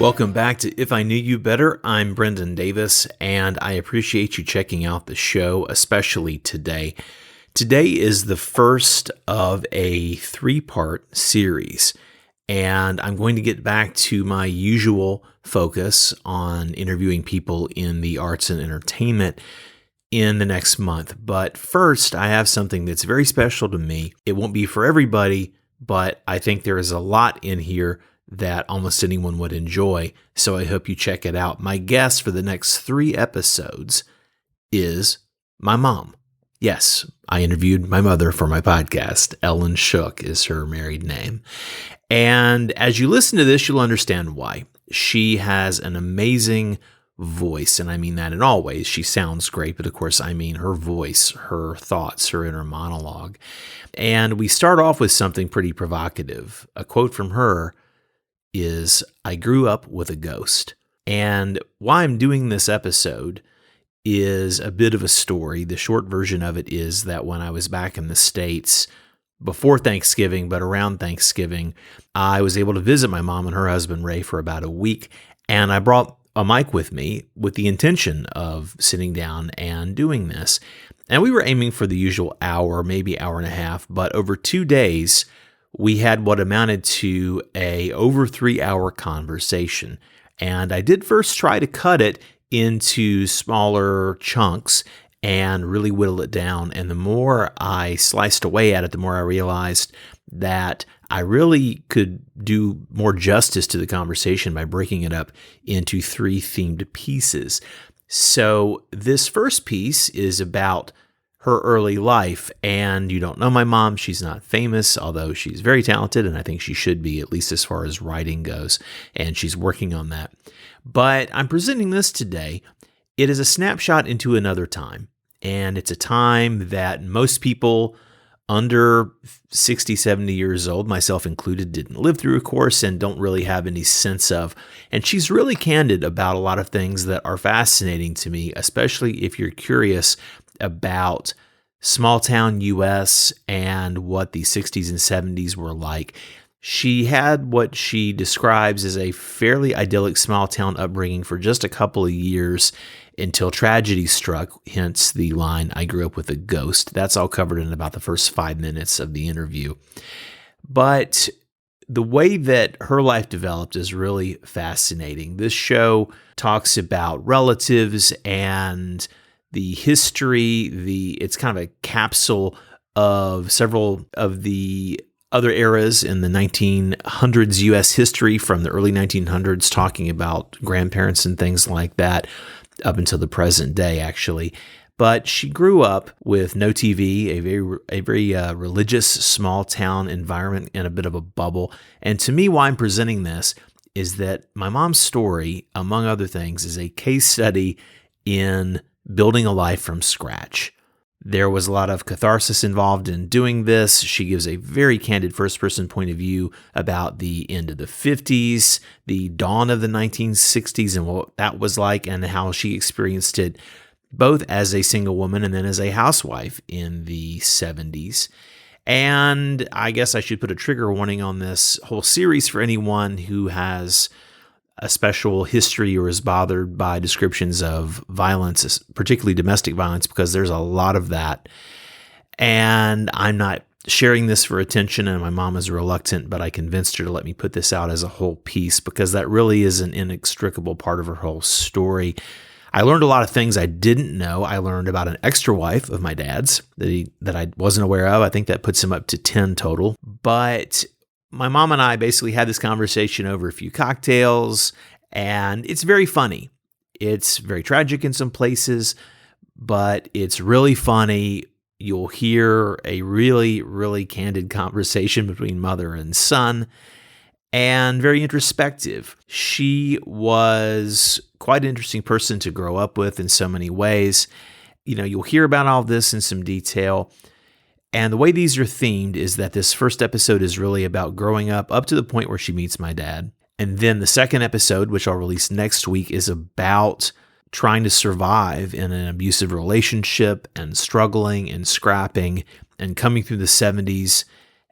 Welcome back to If I Knew You Better. I'm Brendan Davis, and I appreciate you checking out the show, especially today. Today is the first of a three-part series, and I'm going to get back to my usual focus on interviewing people in the arts and entertainment in the next month. But first, I have something that's very special to me. It won't be for everybody, but I think there is a lot in here that almost anyone would enjoy, so I hope you check it out. My guest for the next 3 episodes is my mom. Yes, I interviewed my mother for my podcast. Ellen Shook is her married name. And as you listen to this, you'll understand why. She has an amazing voice, and I mean that in all ways. She sounds great, but of course I mean her voice, her thoughts, her inner monologue. And we start off with something pretty provocative. A quote from her is, "I grew up with a ghost." And why I'm doing this episode is a bit of a story. The short version of it is that when I was back in the States before Thanksgiving, but around Thanksgiving, I was able to visit my mom and her husband, Ray, for about a week. And I brought a mic with me with the intention of sitting down and doing this. And we were aiming for the usual hour, maybe hour and a half, but over 2 days, we had what amounted to a over 3-hour conversation. And I did first try to cut it into smaller chunks and really whittle it down. And the more I sliced away at it, the more I realized that I really could do more justice to the conversation by breaking it up into 3 themed pieces. So this first piece is about her early life, and you don't know my mom. She's not famous, although she's very talented, and I think she should be, at least as far as writing goes, and she's working on that. But I'm presenting this today. It is a snapshot into another time, and it's a time that most people under 60, 70 years old, myself included, didn't live through, of course, and don't really have any sense of. And she's really candid about a lot of things that are fascinating to me, especially if you're curious about small town US and what the 60s and 70s were like. She had what she describes as a fairly idyllic small town upbringing for just a couple of years until tragedy struck, hence the line, "I grew up with a ghost." That's all covered in about the first 5 minutes of the interview. But the way that her life developed is really fascinating. This show talks about relatives and the history. It's kind of a capsule of several of the other eras in the 1900s U.S. history, from the early 1900s, talking about grandparents and things like that, up until the present day, actually. But she grew up with no TV, a very religious small town environment, and a bit of a bubble. And to me, why I'm presenting this is that my mom's story, among other things, is a case study in building a life from scratch. There was a lot of catharsis involved in doing this. She gives a very candid first-person point of view about the end of the 50s, the dawn of the 1960s, and what that was like, and how she experienced it both as a single woman and then as a housewife in the 70s. And I guess I should put a trigger warning on this whole series for anyone who has a special history or is bothered by descriptions of violence, particularly domestic violence, because there's a lot of that. And I'm not sharing this for attention, and my mom is reluctant, but I convinced her to let me put this out as a whole piece because that really is an inextricable part of her whole story. I learned a lot of things I didn't know. I learned about an extra wife of my dad's that I wasn't aware of. I think that puts him up to 10 total. But my mom and I basically had this conversation over a few cocktails, and it's very funny. It's very tragic in some places, but it's really funny. You'll hear a really, really candid conversation between mother and son, and very introspective. She was quite an interesting person to grow up with in so many ways. You'll hear about all this in some detail. And the way these are themed is that this first episode is really about growing up to the point where she meets my dad. And then the second episode, which I'll release next week, is about trying to survive in an abusive relationship and struggling and scrapping and coming through the 70s.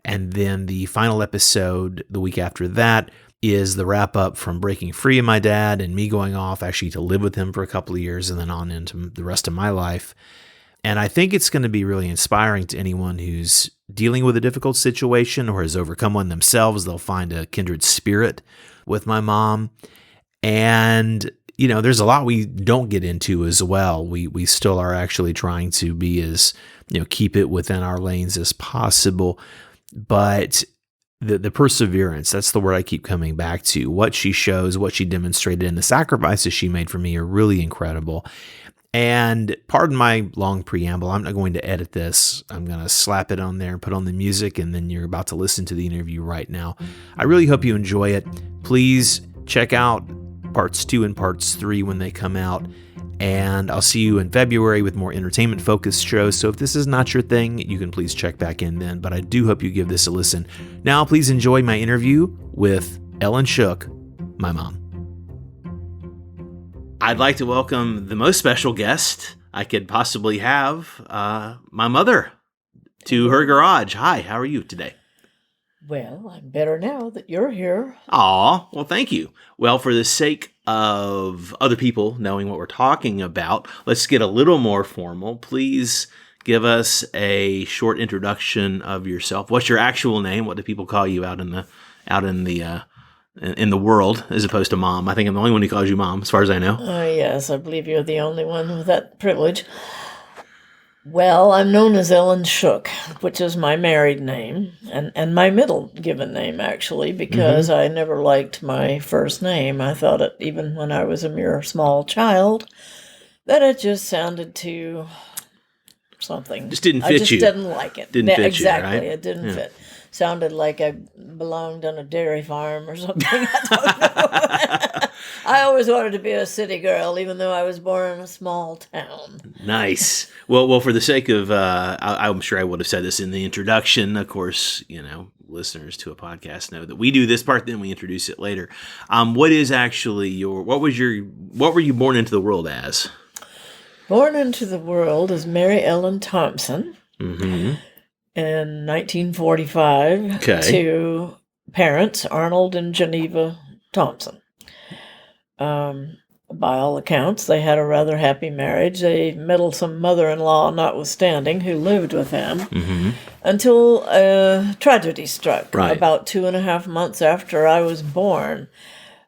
And then the final episode, the week after that, is the wrap up from breaking free of my dad and me going off actually to live with him for a couple of years and then on into the rest of my life. And I think it's going to be really inspiring to anyone who's dealing with a difficult situation or has overcome one themselves. They'll find a kindred spirit with my mom. And, there's a lot we don't get into as well. We still are actually trying to be as, keep it within our lanes as possible. But the perseverance, that's the word I keep coming back to. What she shows, what she demonstrated, and the sacrifices she made for me are really incredible. And pardon my long preamble, I'm not going to edit this. I'm going to slap it on there and put on the music, and then you're about to listen to the interview right now. I really hope you enjoy it. Please check out parts 2 and parts 3 when they come out. And I'll see you in February with more entertainment-focused shows. So if this is not your thing, you can please check back in then. But I do hope you give this a listen. Now, please enjoy my interview with Ellen Shook, my mom. I'd like to welcome the most special guest I could possibly have, my mother, to her garage. Hi, how are you today? Well, I'm better now that you're here. Aw, well, thank you. Well, for the sake of other people knowing what we're talking about, let's get a little more formal. Please give us a short introduction of yourself. What's your actual name? What do people call you out in the world, as opposed to mom? I think I'm the only one who calls you mom, as far as I know. Yes, I believe you're the only one with that privilege. Well, I'm known as Ellen Shook, which is my married name, and my middle given name, actually, because I never liked my first name. I thought it, even when I was a mere small child, that it just sounded too something. Just didn't fit I just you. didn't like it. Didn't fit exactly, you, right? It didn't fit. Sounded like I belonged on a dairy farm or something. I don't know. I always wanted to be a city girl, even though I was born in a small town. Nice. Well, for the sake of, I'm sure I would have said this in the introduction. Of course, listeners to a podcast know that we do this part, then we introduce it later. What is actually what were you born into the world as? Born into the world as Mary Ellen Thompson. Mm-hmm. In 1945 to parents, Arnold and Geneva Thompson. By all accounts, they had a rather happy marriage. A meddlesome mother-in-law notwithstanding, who lived with them until tragedy struck. Right. About 2.5 months after I was born.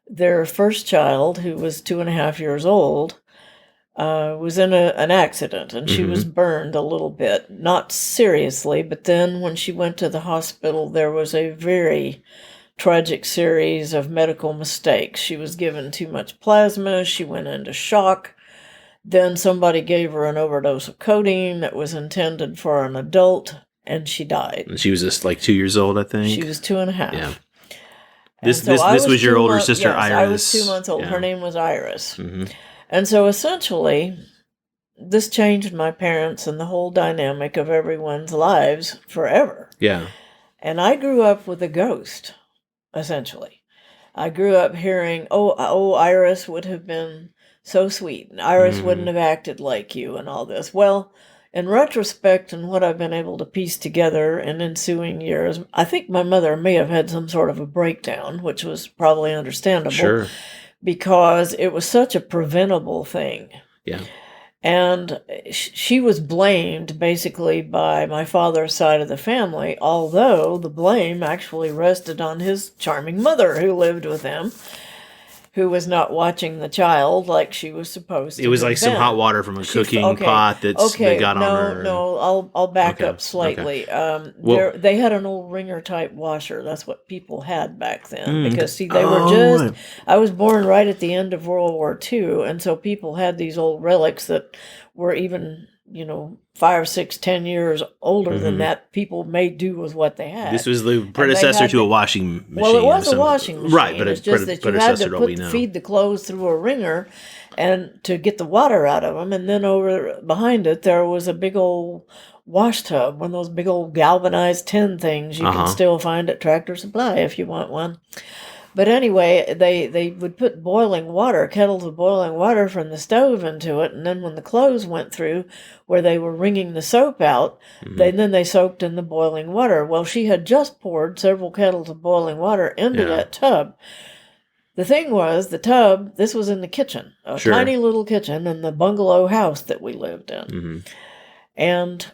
Their first child, who was 2.5 years old, was in an accident, and she was burned a little bit. Not seriously, but then when she went to the hospital, there was a very tragic series of medical mistakes. She was given too much plasma, she went into shock, then somebody gave her an overdose of codeine that was intended for an adult, and she died. And she was just like 2 years old, I think? She was 2.5. Yeah. This was your older sister, yes, Iris? I was 2 months old. Yeah. Her name was Iris. And so essentially, this changed my parents and the whole dynamic of everyone's lives forever. Yeah. And I grew up with a ghost, essentially. I grew up hearing, oh, Iris would have been so sweet. And Iris wouldn't have acted like you and all this. Well, in retrospect and what I've been able to piece together in ensuing years, I think my mother may have had some sort of a breakdown, which was probably understandable. Sure. Because it was such a preventable thing. Yeah. And she was blamed basically by my father's side of the family, although the blame actually rested on his charming mother who lived with him, who was not watching the child like she was supposed to. It was like some hot water from a cooking pot that got on her. No, I'll back up slightly. Okay. They had an old Ringer type washer. That's what people had back then. Because see, they were just. I was born right at the end of World War II, and so people had these old relics that were even 5, 6, 10 years older than that. People made do with what they had. This was the predecessor to a washing machine. Well, it was a washing machine. Right, but it's just that you had to feed the clothes through a wringer and to get the water out of them. And then over behind it, there was a big old wash tub, one of those big old galvanized tin things you can still find at Tractor Supply if you want one. But anyway, they would put boiling water, kettles of boiling water from the stove into it, and then when the clothes went through, where they were wringing the soap out, then they soaked in the boiling water. Well, she had just poured several kettles of boiling water into that tub. The thing was, the tub, this was in the kitchen, a tiny little kitchen in the bungalow house that we lived in. And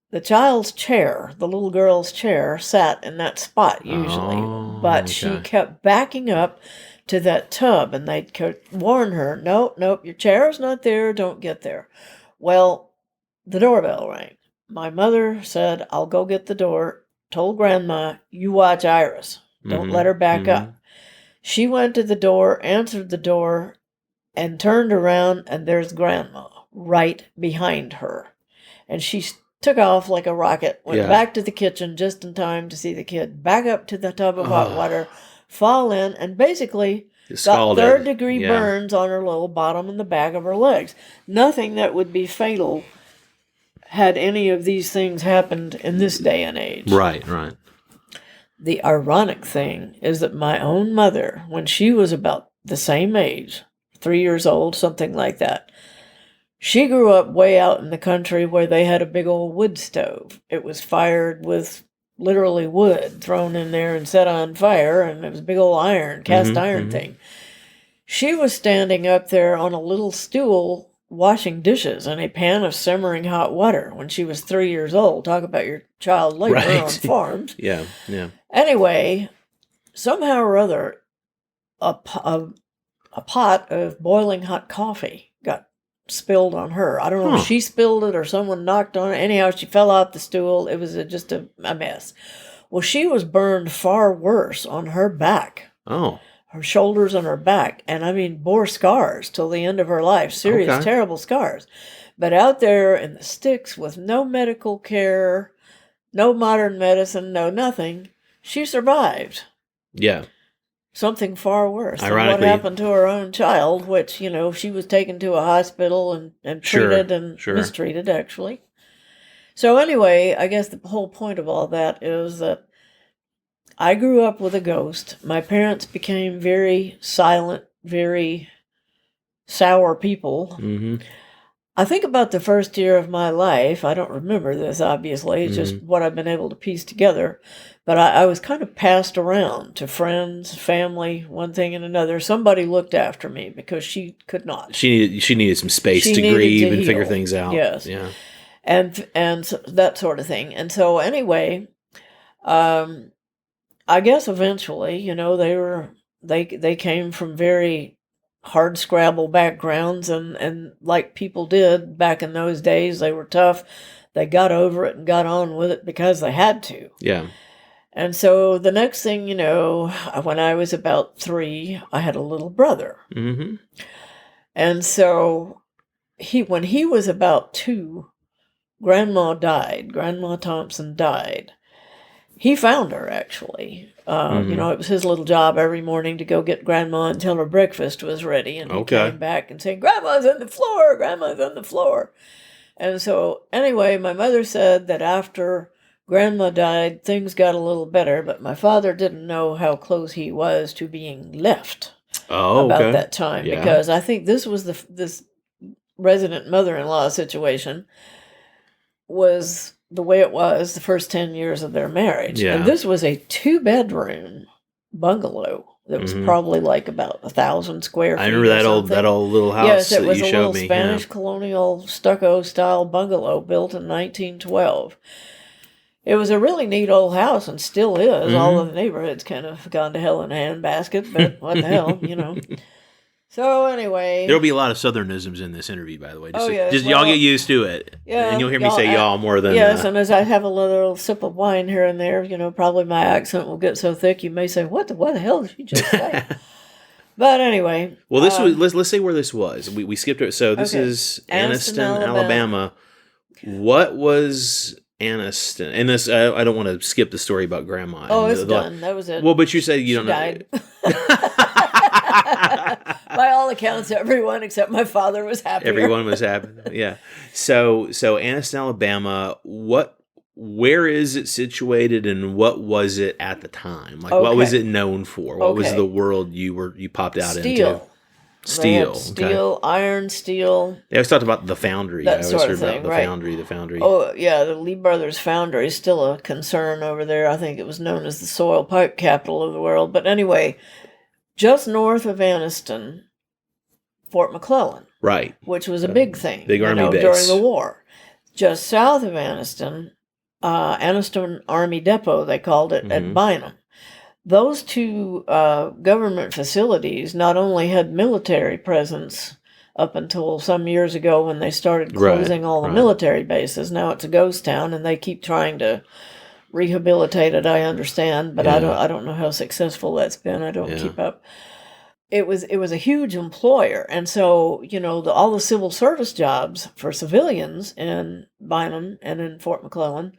the child's chair, the little girl's chair, sat in that spot usually. But she kept backing up to that tub, and they'd warn her, nope, your chair's not there, don't get there. Well, the doorbell rang. My mother said, I'll go get the door, told Grandma, you watch Iris. Don't let her back up. She went to the door, answered the door, and turned around, and there's Grandma right behind her. And she took off like a rocket, went back to the kitchen just in time to see the kid back up to the tub of hot water, fall in, and basically got third-degree burns on her little bottom and the back of her legs. Nothing that would be fatal had any of these things happened in this day and age. Right. The ironic thing is that my own mother, when she was about the same age, 3 years old, something like that, she grew up way out in the country where they had a big old wood stove. It was fired with literally wood thrown in there and set on fire, and it was a big old cast iron thing. She was standing up there on a little stool washing dishes in a pan of simmering hot water when she was 3 years old. Talk about your child labor on farms. Yeah. Anyway, somehow or other, a pot of boiling hot coffee got spilled on her. I don't know if she spilled it or someone knocked on it. Anyhow, she fell off the stool. It was just a mess. Well, she was burned far worse on her back. Oh. Her shoulders and her back. And I mean, bore scars till the end of her life. Serious, terrible scars. But out there in the sticks with no medical care, no modern medicine, no nothing, she survived. Yeah. Something far worse than what happened to her own child, which, she was taken to a hospital and treated and mistreated, actually. So anyway, I guess the whole point of all that is that I grew up with a ghost. My parents became very silent, very sour people. I think about the first year of my life. I don't remember this, obviously. It's just what I've been able to piece together. But I was kind of passed around to friends, family, one thing and another. Somebody looked after me because she could not. She needed some space to grieve and figure things out. Yes. Yeah. And so, that sort of thing. And so anyway, I guess eventually, they came from very hard scrabble backgrounds, and like people did back in those days, they were tough. They got over it and got on with it because they had to. Yeah. And so the next thing you know, when I was about 3, I had a little brother. And so when he was about 2, Grandma died. Grandma Thompson died. He found her, actually. It was his little job every morning to go get Grandma until her breakfast was ready. And he came back and said, Grandma's on the floor, Grandma's on the floor. And so, anyway, my mother said that after Grandma died, things got a little better, but my father didn't know how close he was to being left about that time. Yeah. Because I think this was this resident mother-in-law situation was the way it was the first 10 years of their marriage. Yeah. And this was a 2-bedroom bungalow that was probably like about 1,000 square feet. I remember that old little house. Yes, it was that you a showed little me. Spanish colonial stucco style bungalow built in 1912. It was a really neat old house and still is. All of the neighborhood's kind of gone to hell in a handbasket, but what the hell, So anyway, there'll be a lot of Southernisms in this interview, by the way. Y'all get used to it, and you'll hear me say y'all more than and as I have a little sip of wine here and there, probably my accent will get so thick you may say, "What the hell did she just say?" But anyway, well, this was let's say where this was. We skipped it. So this is Anniston, Alabama. What was Anniston? And this I don't want to skip the story about Grandma. Oh, it's done. That was it. Well, but you said you don't know. Died. By all accounts, everyone except my father was happy. Everyone was happy. Yeah. So Anniston, Alabama. What where is it situated, and what was it at the time? Like, what was Okay. it known for? What was Okay. the world you popped out into? Steel. They had Steel. steel, iron, steel, They always talked about the foundry. I that always sort heard of about thing, the right? foundry. The foundry. Oh, yeah, the Lee Brothers Foundry is still a concern over there. I think it was known as the soil pipe capital of the world. But anyway, just north of Anniston, Fort McClellan, Right. which was a big thing, Big Army during base. the war. Just south of Anniston, Anniston Army Depot, they called it, at Mhm. Bynum. Those two government facilities not only had military presence up until some years ago when they started closing all the right. military bases. Now it's a ghost town, and they keep trying to rehabilitate it. I understand, but Yeah. I don't know how successful that's been. I don't Yeah. keep up. It was a huge employer, and so all the civil service jobs for civilians in Bynum and in Fort McClellan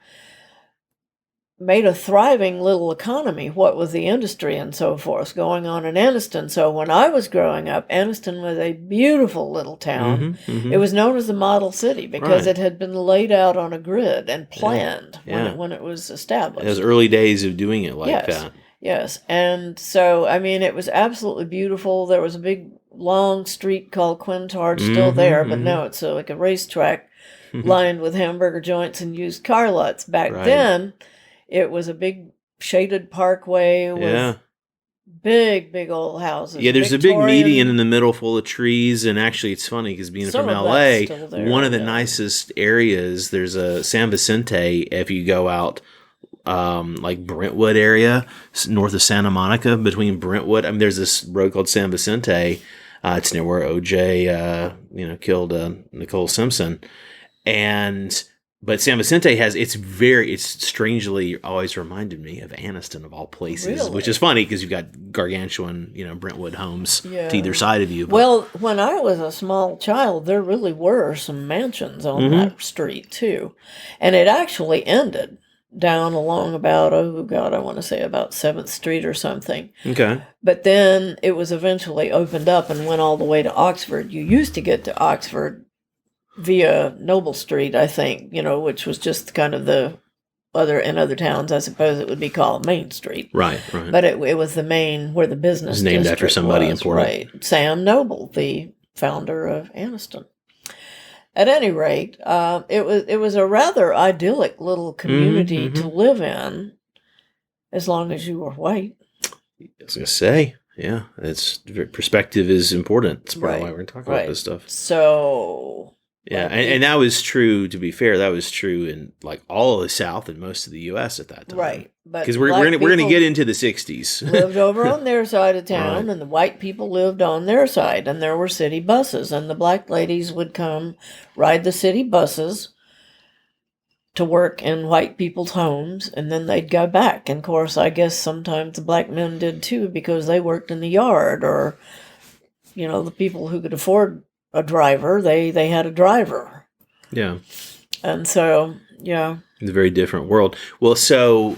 made a thriving little economy, what with the industry and so forth going on in Anniston. So when I was growing up, Anniston was a beautiful little town. Mhm, mhm. It was known as the model city because Right. it had been laid out on a grid and planned Yeah. when it was established. Those early days of doing it like Yes. that. Yes, and so, I mean, it was absolutely beautiful. There was a big, long street called Quintard still Mhm, there, but mhm. now it's like a racetrack lined with hamburger joints and used car lots. Back Right. then, it was a big shaded parkway with Yeah. big old houses. Yeah, there's a big median in the middle full of trees, and actually it's funny because being Some from of that's LA, still there, one of the yeah. nicest areas, there's a San Vicente, if you go out like Brentwood area, north of Santa Monica, between Brentwood, I mean, there's this road called San Vicente. It's near where OJ, killed Nicole Simpson. But San Vicente it's strangely always reminded me of Anniston of all places, Really? which is funny because you've got gargantuan, Brentwood homes Yeah. to either side of you. But, Well, when I was a small child, there really were some mansions on Mhm. that street, too. And it actually ended down along about, oh God, I want to say about 7th Street or something. okay. But then it was eventually opened up and went all the way to Oxford. You used to get to Oxford via Noble Street, I think, which was just kind of in other towns, I suppose it would be called Main Street. Right. But it was the main, where the business It's named after district somebody was, important. right? Sam Noble, the founder of Anniston. At any rate, it was a rather idyllic little community to live in, as long as you were white. I was going to say, yeah, perspective is important. It's part of Right, why we're going to talk about this stuff. So, Yeah, like, and that was true, to be fair, that was true in like all of the South and most of the U.S. at that time. right. But Because we're black going to people get into the 60s. lived over on their side of town, Right. and the white people lived on their side, and there were city buses, and the black ladies would come ride the city buses to work in white people's homes, and then they'd go back. And of course, I guess sometimes the black men did too, because they worked in the yard, or the people who could afford a driver, they had a driver. Yeah. And so, yeah. It's a very different world. Well, so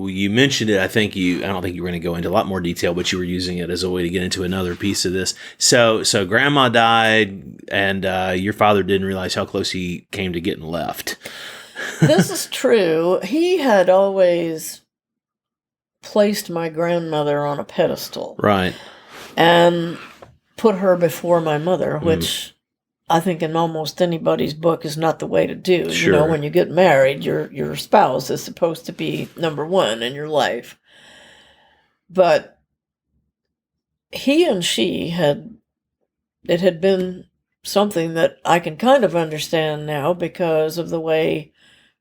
you mentioned it. I don't think you were going to go into a lot more detail, but you were using it as a way to get into another piece of this. So grandma died, and your father didn't realize how close he came to getting left. This is true. He had always placed my grandmother on a pedestal. Right. And put her before my mother, which I think in almost anybody's book is not the way to do. Sure. When you get married, your spouse is supposed to be number one in your life. But he and she it had been something that I can kind of understand now because of the way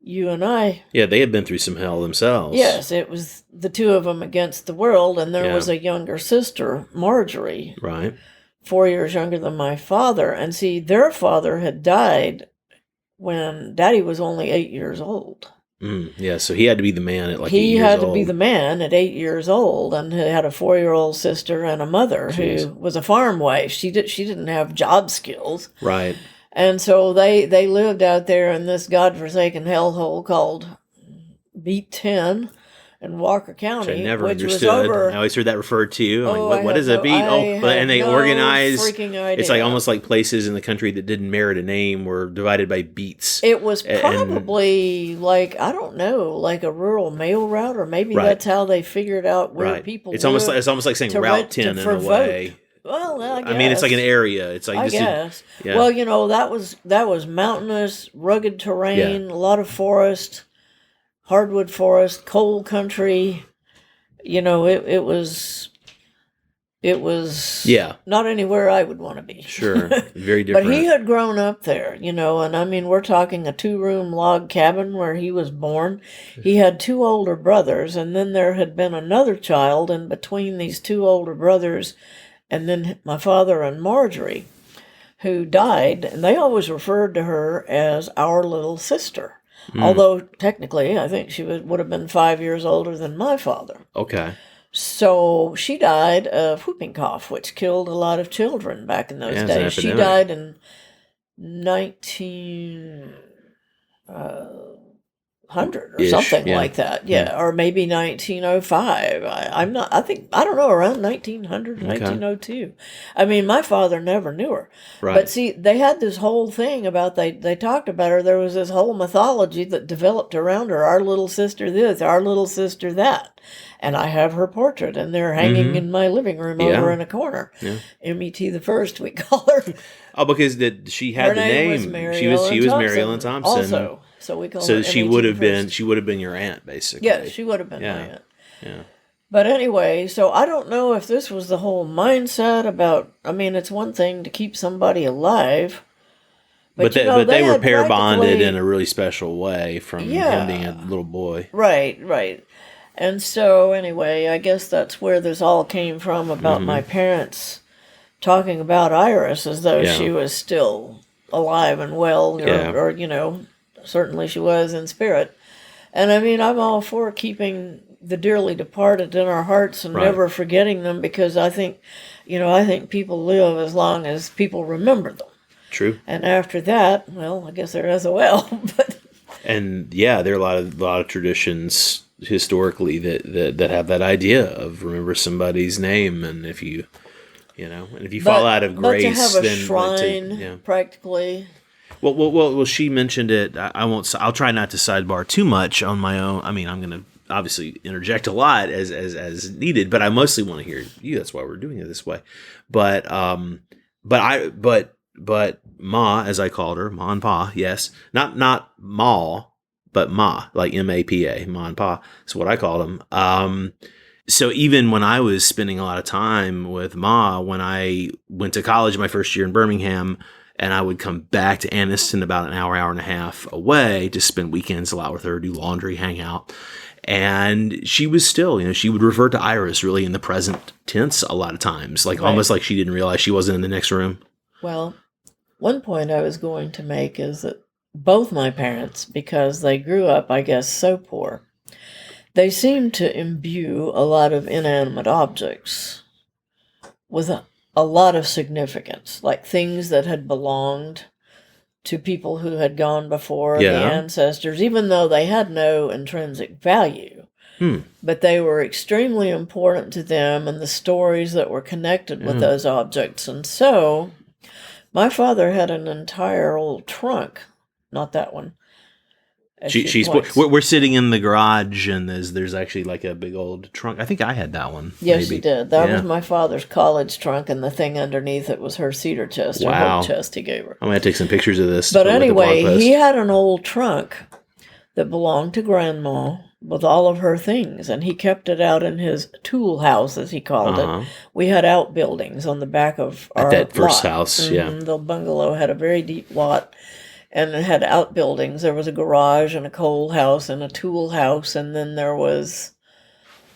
you and I... Yeah, they had been through some hell themselves. Yes, it was the two of them against the world, and there Yeah. was a younger sister, Marjorie, Right. 4 years younger than my father. And see, their father had died when Daddy was only 8 years old. Yeah, so he had to be the man at like 8 He years had to old. be the man at 8 years old, and he had a 4-year-old sister and a mother Jeez. who was a farm wife. She didn't have job skills. Right. And so they lived out there in this godforsaken hellhole called Beat 10. in Walker Which I County, never which was understood. over. I always heard that referred to. I'm Oh, like, I what have is a no, beat? I Oh, but and have they no organize. freaking idea. It's like almost like places in the country that didn't merit a name were divided by beats. It was And probably like, I don't know, like a rural mail route, or maybe Right. that's how they figured out where right, people it's almost like lived saying to Route 10 in for a way. Well, I guess. I mean, it's like an area. It's like I this is- guess. yeah. Well, that was mountainous, rugged terrain, a lot of forest, hardwood forest, coal country. It was Yeah. not anywhere I would want to be. Sure, very But different. he had grown up there, and I mean, we're talking a 2-room log cabin where he was born. He had 2 older brothers, and then there had been another child in between these 2 older brothers, and then my father and Marjorie, who died, and they always referred to her as our little sister. Although technically, I think she would have been 5 years older than my father. Okay. So she died of whooping cough, which killed a lot of children back in those Yeah, it's an days. She epidemic. died in 1900 or Ish, something yeah. like that. Yeah, or maybe 1905. I don't know, around 1900, Okay. 1902. I mean, my father never knew her. Right. But see, they had this whole thing about, they talked about her. There was this whole mythology that developed around her. Our little sister this, our little sister that. And I have her portrait, and they're hanging in my living room over Yeah. in a corner. Yeah. M.E.T. the First, we call her. Oh, because she had Her the name name. was Mary She was Ellen Mary Ellen Thompson. Also, so we call So her she M.E.T. would the have been First. your aunt basically. Yeah, she would have been Yeah. my aunt. Yeah. But anyway, so I don't know if this was the whole mindset about, I mean, it's one thing to keep somebody alive. But you they, know, but they were had pair bonded practically- in a really special way from Yeah. him being a little boy. Right. And so anyway, I guess that's where this all came from about my parents talking about Iris as though Yeah. she was still alive and well, Yeah. or certainly she was in spirit. And I mean, I'm all for keeping the dearly departed in our hearts and Right. never forgetting them, because I think people live as long as people remember them. True. And after that, well, I guess they're SOL. But And yeah, there are a lot of traditions historically that have that idea of remember somebody's name, and if you fall out of grace, but to have a then shrine, practically. Well, she mentioned it. I won't. I'll try not to sidebar too much on my own. I mean, I'm going to obviously interject a lot as needed, but I mostly want to hear you. That's why we're doing it this way. But Ma, as I called her, Ma and Pa. Yes, not Ma, but Ma, like MAPA, Ma and Pa. That's what I called them. So even when I was spending a lot of time with Ma, when I went to college my first year in Birmingham, and I would come back to Anniston about an hour and a half away to spend weekends a lot with her, do laundry, hang out. And she was still, she would refer to Iris really in the present tense a lot of times, like almost like she didn't realize she wasn't in the next room. Well, one point I was going to make is that both my parents, because they grew up, I guess, so poor, they seemed to imbue a lot of inanimate objects with a lot of significance, like things that had belonged to people who had gone before, the ancestors, even though they had no intrinsic value. But they were extremely important to them, and the stories that were connected with those objects. And so my father had an entire old trunk, not that one. We're sitting in the garage, and there's actually like a big old trunk. I think I had that one. Yes, maybe. you did. That was my father's college trunk, and the thing underneath it was her cedar chest, or Wow. hope chest he gave her. I'm going to take some pictures of this. But with the anyway, blog post. he had an old trunk that belonged to Grandma with all of her things, and he kept it out in his tool house, as he called it. We had outbuildings on the back of our that first lot. house, The bungalow had a very deep lot, and it had outbuildings. There was a garage and a coal house and a tool house, and then there was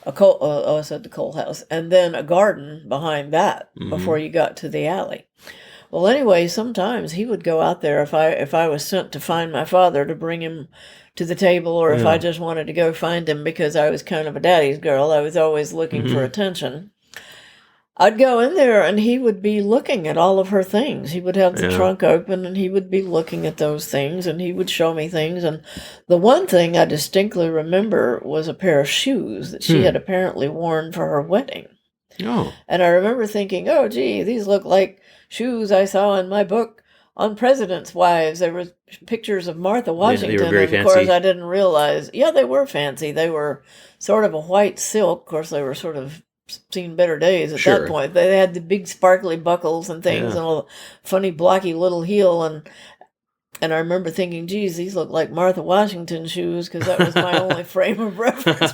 a the coal house, and then a garden behind that before you got to the alley. Well, anyway, sometimes he would go out there if I was sent to find my father to bring him to the table, or if I just wanted to go find him because I was kind of a daddy's girl. I was always looking for attention. I'd go in there and he would be looking at all of her things. He would have the Yeah. trunk open and he would be looking at those things and he would show me things. And the one thing I distinctly remember was a pair of shoes that she had apparently worn for her wedding. Oh, And I remember thinking, oh, gee, these look like shoes I saw in my book on presidents' wives. There were pictures of Martha Washington. very and of course, fancy. I didn't realize. Yeah, they were fancy. They were sort of a white silk. Of course, they were sort of seen better days at Sure. that point. They had the big sparkly buckles and things Yeah. and a funny blocky little heel. And I remember thinking, geez, these look like Martha Washington shoes because that was my only frame of reference.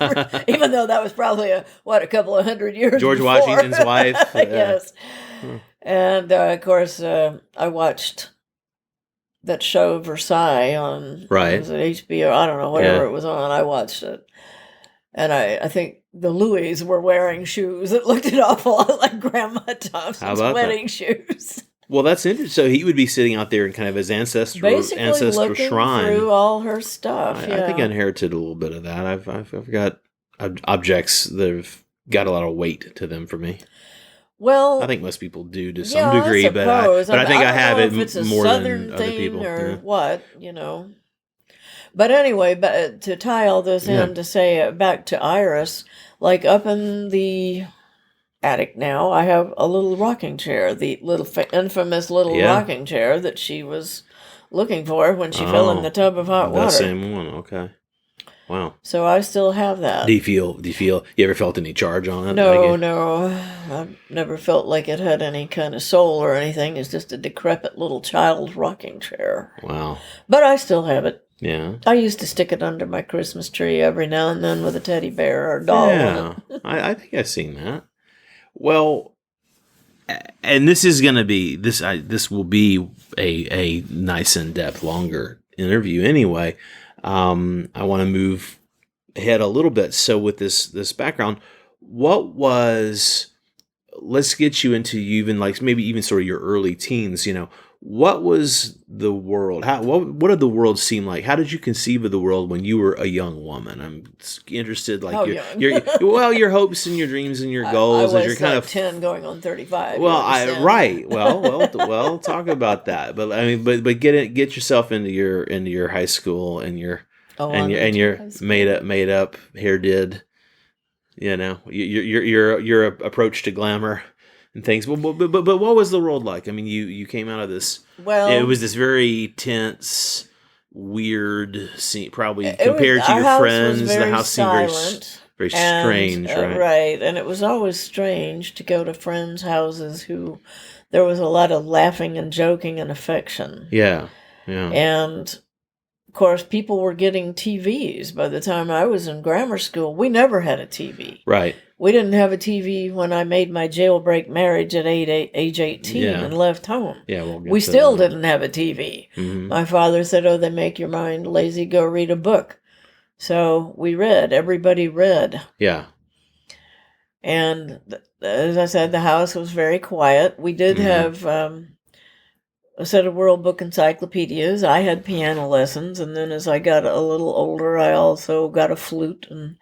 Even though that was probably a couple of 100 years George before. Washington's wife. Yeah. Yes. And of course, I watched that show Versailles on Right. was it HBO? I don't know, whatever Yeah. it was on. I watched it, and I think the Louis were wearing shoes that looked an awful lot like Grandma Thompson's about that? wedding shoes. Well, that's interesting. So he would be sitting out there in kind of his ancestral Basically, looking shrine. through all her stuff. I think I inherited a little bit of that. I've got objects that have got a lot of weight to them for me. Well, I think most people do to some yeah, degree, I suppose. but I think I don't have know it if it's a more southern than other thing people. or Yeah. what, But anyway, but to tie all this Yeah. in, to say back to Iris, like up in the attic now, I have a little rocking chair, the little infamous little Yeah. rocking chair that she was looking for when she fell in Oh, the tub of hot The water. same one. Okay. Wow. So I still have that. Do you feel? You ever felt any charge on it? No, Like, no. I've never felt like it had any kind of soul or anything. It's just a decrepit little child rocking chair. Wow. But I still have it. Yeah. I used to stick it under my Christmas tree every now and then with a teddy bear or doll in Yeah. it. I think I've seen that. Well, and this is going to be this will be a nice in depth longer interview anyway. I want to move ahead a little bit. So with this background, what was? Let's get you into even like maybe even sort of your early teens. What was the world? What did the world seem like? How did you conceive of the world when you were a young woman? I'm interested, like your hopes and your dreams and your goals I as was you're kind of 10 going on 35. you well, understand? right. Well, talk about that. But I mean, but get yourself into your high school and your made up hair did, your approach to glamour and things. But what was the world like? I mean, you came out of this. Well, It was this very tense, weird scene. Probably it compared was- to our your house was friends, the very house seemed very silent. very And, strange, right? Right, and it was always strange to go to friends' houses who there was a lot of laughing and joking and affection. Yeah. And of course, people were getting TVs by the time I was in grammar school. We never had a TV. Right. We didn't have a TV when I made my jailbreak marriage at age 18 Yeah. and left home. Yeah. We'll get We to still that. didn't have a TV. Mhm. My father said, oh, they make your mind lazy, go read a book. So we read. Everybody read. Yeah. And as I said, the house was very quiet. We did Mhm. have a set of World Book encyclopedias. I had piano lessons. And then as I got a little older, I also got a flute. And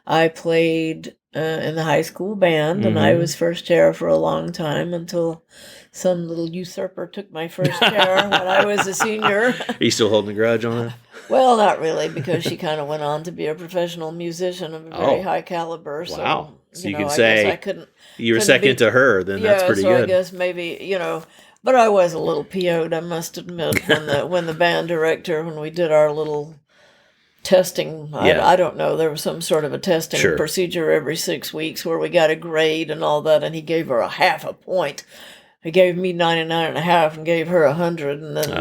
I played in the high school band. And I Mhm. was first chair for a long time until some little usurper took my first chair when I was a senior. Are you still holding a grudge on that? Well, not really, because she kind of went on to be a professional musician of a very Oh. high caliber. So, Wow. So you can I say guess I couldn't. You were couldn't second be- to her, then that's pretty so I good. guess maybe but I was a little PO'd, I must admit, when the band director, when we did our little testing. Yeah. I don't know. There was some sort of a testing Sure. procedure every 6 weeks where we got a grade and all that, and he gave her a half a point. He gave me 99 and a half and gave her 100, and then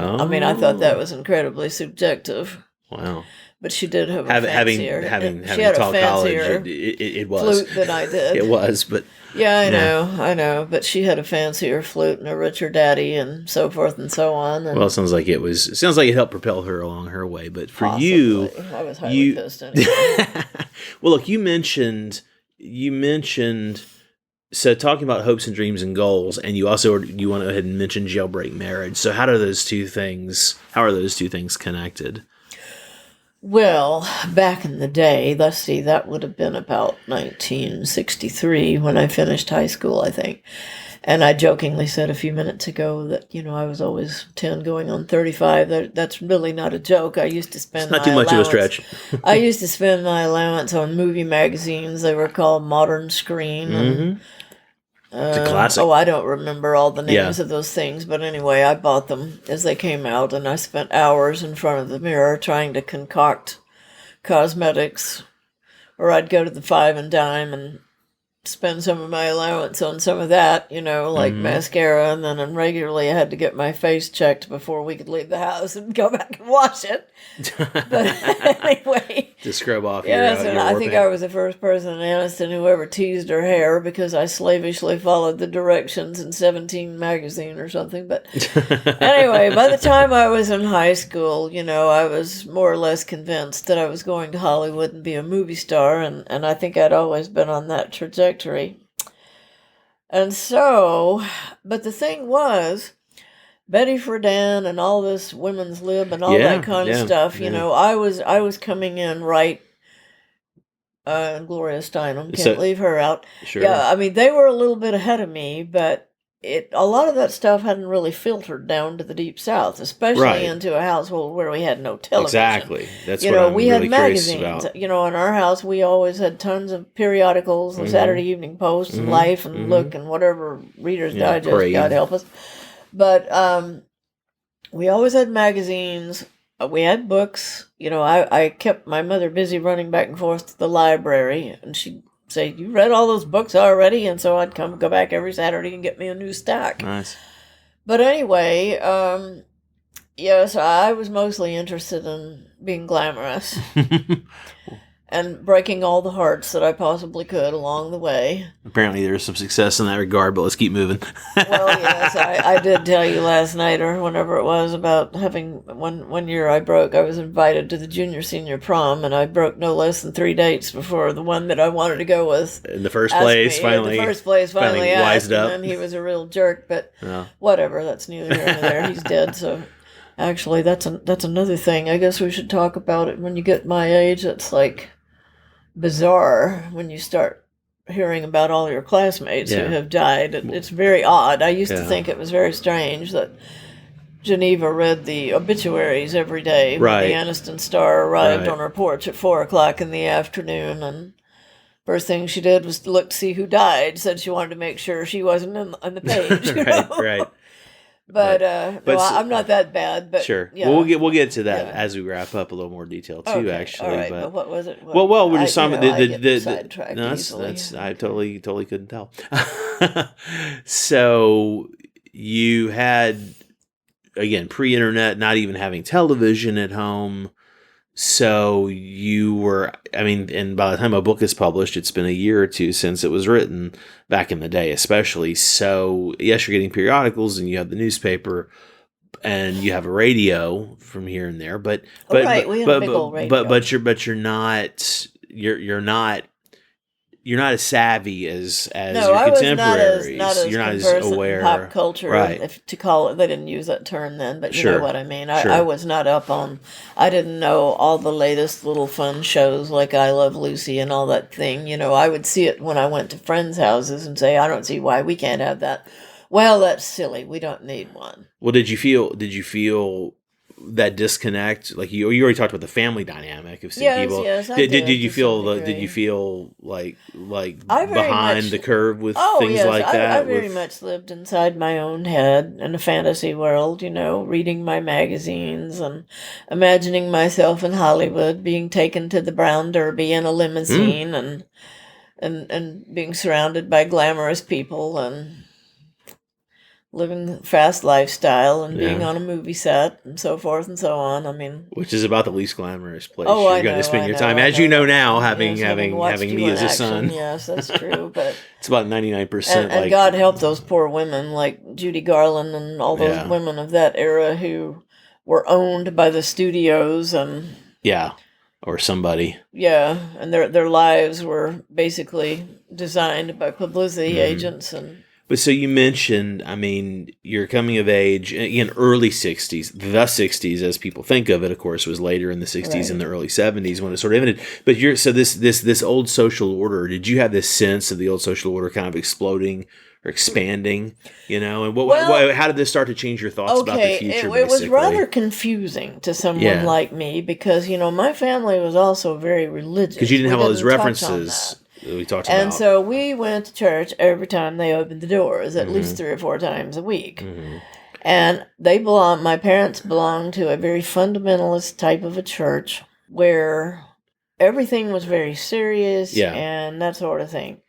I thought that was incredibly subjective. Wow. But she did have a Having she had a taught college, fancier it was. flute than I did. It was, but Yeah, Yeah. I know. But she had a fancier flute and a richer daddy and so forth and so on. And well, it sounds like it helped propel her along her way. But for you, possibly. I was highly pissed anyway. well, look, you mentioned. So talking about hopes and dreams and goals, and you went ahead and mentioned jailbreak marriage. So how are those two things connected? Well, back in the day, let's see, that would have been about 1963 when I finished high school, I think. And I jokingly said a few minutes ago that, I was always 10 going on 35. That's really not a joke. I used to spend It's not too much of a stretch. I used to spend my allowance on movie magazines. They were called Modern Screen. And, It's a classic. I don't remember all the names of those things. But anyway, I bought them as they came out. And I spent hours in front of the mirror trying to concoct cosmetics. Or I'd go to the Five and Dime and spend some of my allowance on some of that, like mascara, and then regularly I had to get my face checked before we could leave the house and go back and wash it. But anyway. To scrub off yes, your and I war think paint. I was the first person in Anniston who ever teased her hair because I slavishly followed the directions in 17 magazine or something. But anyway, by the time I was in high school, I was more or less convinced that I was going to Hollywood and be a movie star, and I think I'd always been on that trajectory. And so, but the thing was, Betty Friedan and all this women's lib and all that kind of stuff, I was coming in right, Gloria Steinem, can't leave her out. Sure. Yeah, I mean, they were a little bit ahead of me, but a lot of that stuff hadn't really filtered down to the Deep South, especially into a household where we had no television. Exactly. That's what I'm we really had magazines. About. In our house, we always had tons of periodicals, and Saturday Evening Post, and Life, and Look, and whatever Reader's Digest, Parade. God help us. But we always had magazines. We had books. I kept my mother busy running back and forth to the library, and she'd say, "You read all those books already?" And so I'd go back every Saturday and get me a new stack. Nice. But anyway, so I was mostly interested in being glamorous and breaking all the hearts that I possibly could along the way. Apparently there was some success in that regard, but let's keep moving. Well, yes, I did tell you last night or whenever it was about having one year I was invited to the junior-senior prom, and I broke no less than 3 dates before the one that I wanted to go with. In the first place, finally asked, wised up. and then he was a real jerk, but whatever, that's neither here nor there. He's dead, so actually that's another thing. I guess we should talk about it when you get my age. It's like bizarre when you start hearing about all your classmates who have died. It's very odd. I used to think it was very strange that Geneva read the obituaries every day when the Anniston Star arrived on her porch at 4:00 in the afternoon, and first thing she did was look to see who died. Said she wanted to make sure she wasn't on the page. Right. But I'm not that bad. But sure, yeah. we'll get to that as we wrap up a little more detail too. Okay, actually, all right, but what was it? Well, we're just talking about the sidetracked easily. that's I totally couldn't tell. So you had, again, pre-internet, not even having television at home. So you were, and by the time a book is published, it's been a year or two since it was written, back in the day especially. So yes, you're getting periodicals and you have the newspaper and you have a radio from here and there, but we had a big old radio. You're not as savvy as no, your contemporaries. Not as you're not as conversant in aware. pop culture, right? If to call it, they didn't use that term then, but you Sure. know what I mean. Sure. I was not up on. I didn't know all the latest little fun shows like I Love Lucy and all that thing. I would see it when I went to friends' houses and say, "I don't see why we can't have that." Well, that's silly. We don't need one. Well, did you feel that disconnect? Like you already talked about the family dynamic of seeing people. Yes, I did you to feel some did you degree. feel like I very behind much- the curve with Oh, things yes, like that? I very much lived inside my own head in a fantasy world, reading my magazines and imagining myself in Hollywood, being taken to the Brown Derby in a limousine and being surrounded by glamorous people and living a fast lifestyle and being on a movie set and so forth and so on. Which is about the least glamorous place Oh, you're going to spend your time, as you know now, having watched me you as in a action. son. Yes, that's true. But It's about 99%. and God help those poor women like Judy Garland and all those women of that era who were owned by the studios and or somebody. and their lives were basically designed by publicity agents and But so you mentioned, I mean, you're coming of age in early 60s. The 60s, as people think of it, of course, was later in the 60s and the early 70s when it sort of ended. But so this old social order, did you have this sense of the old social order kind of exploding or expanding, And how did this start to change your thoughts about the future? It was rather confusing to someone like me because, my family was also very religious. Because you didn't have all those references we talked about. And so we went to church every time they opened the doors, at least 3 or 4 times a week. Mm-hmm. And my parents belonged to a very fundamentalist type of a church where everything was very serious and that sort of thing.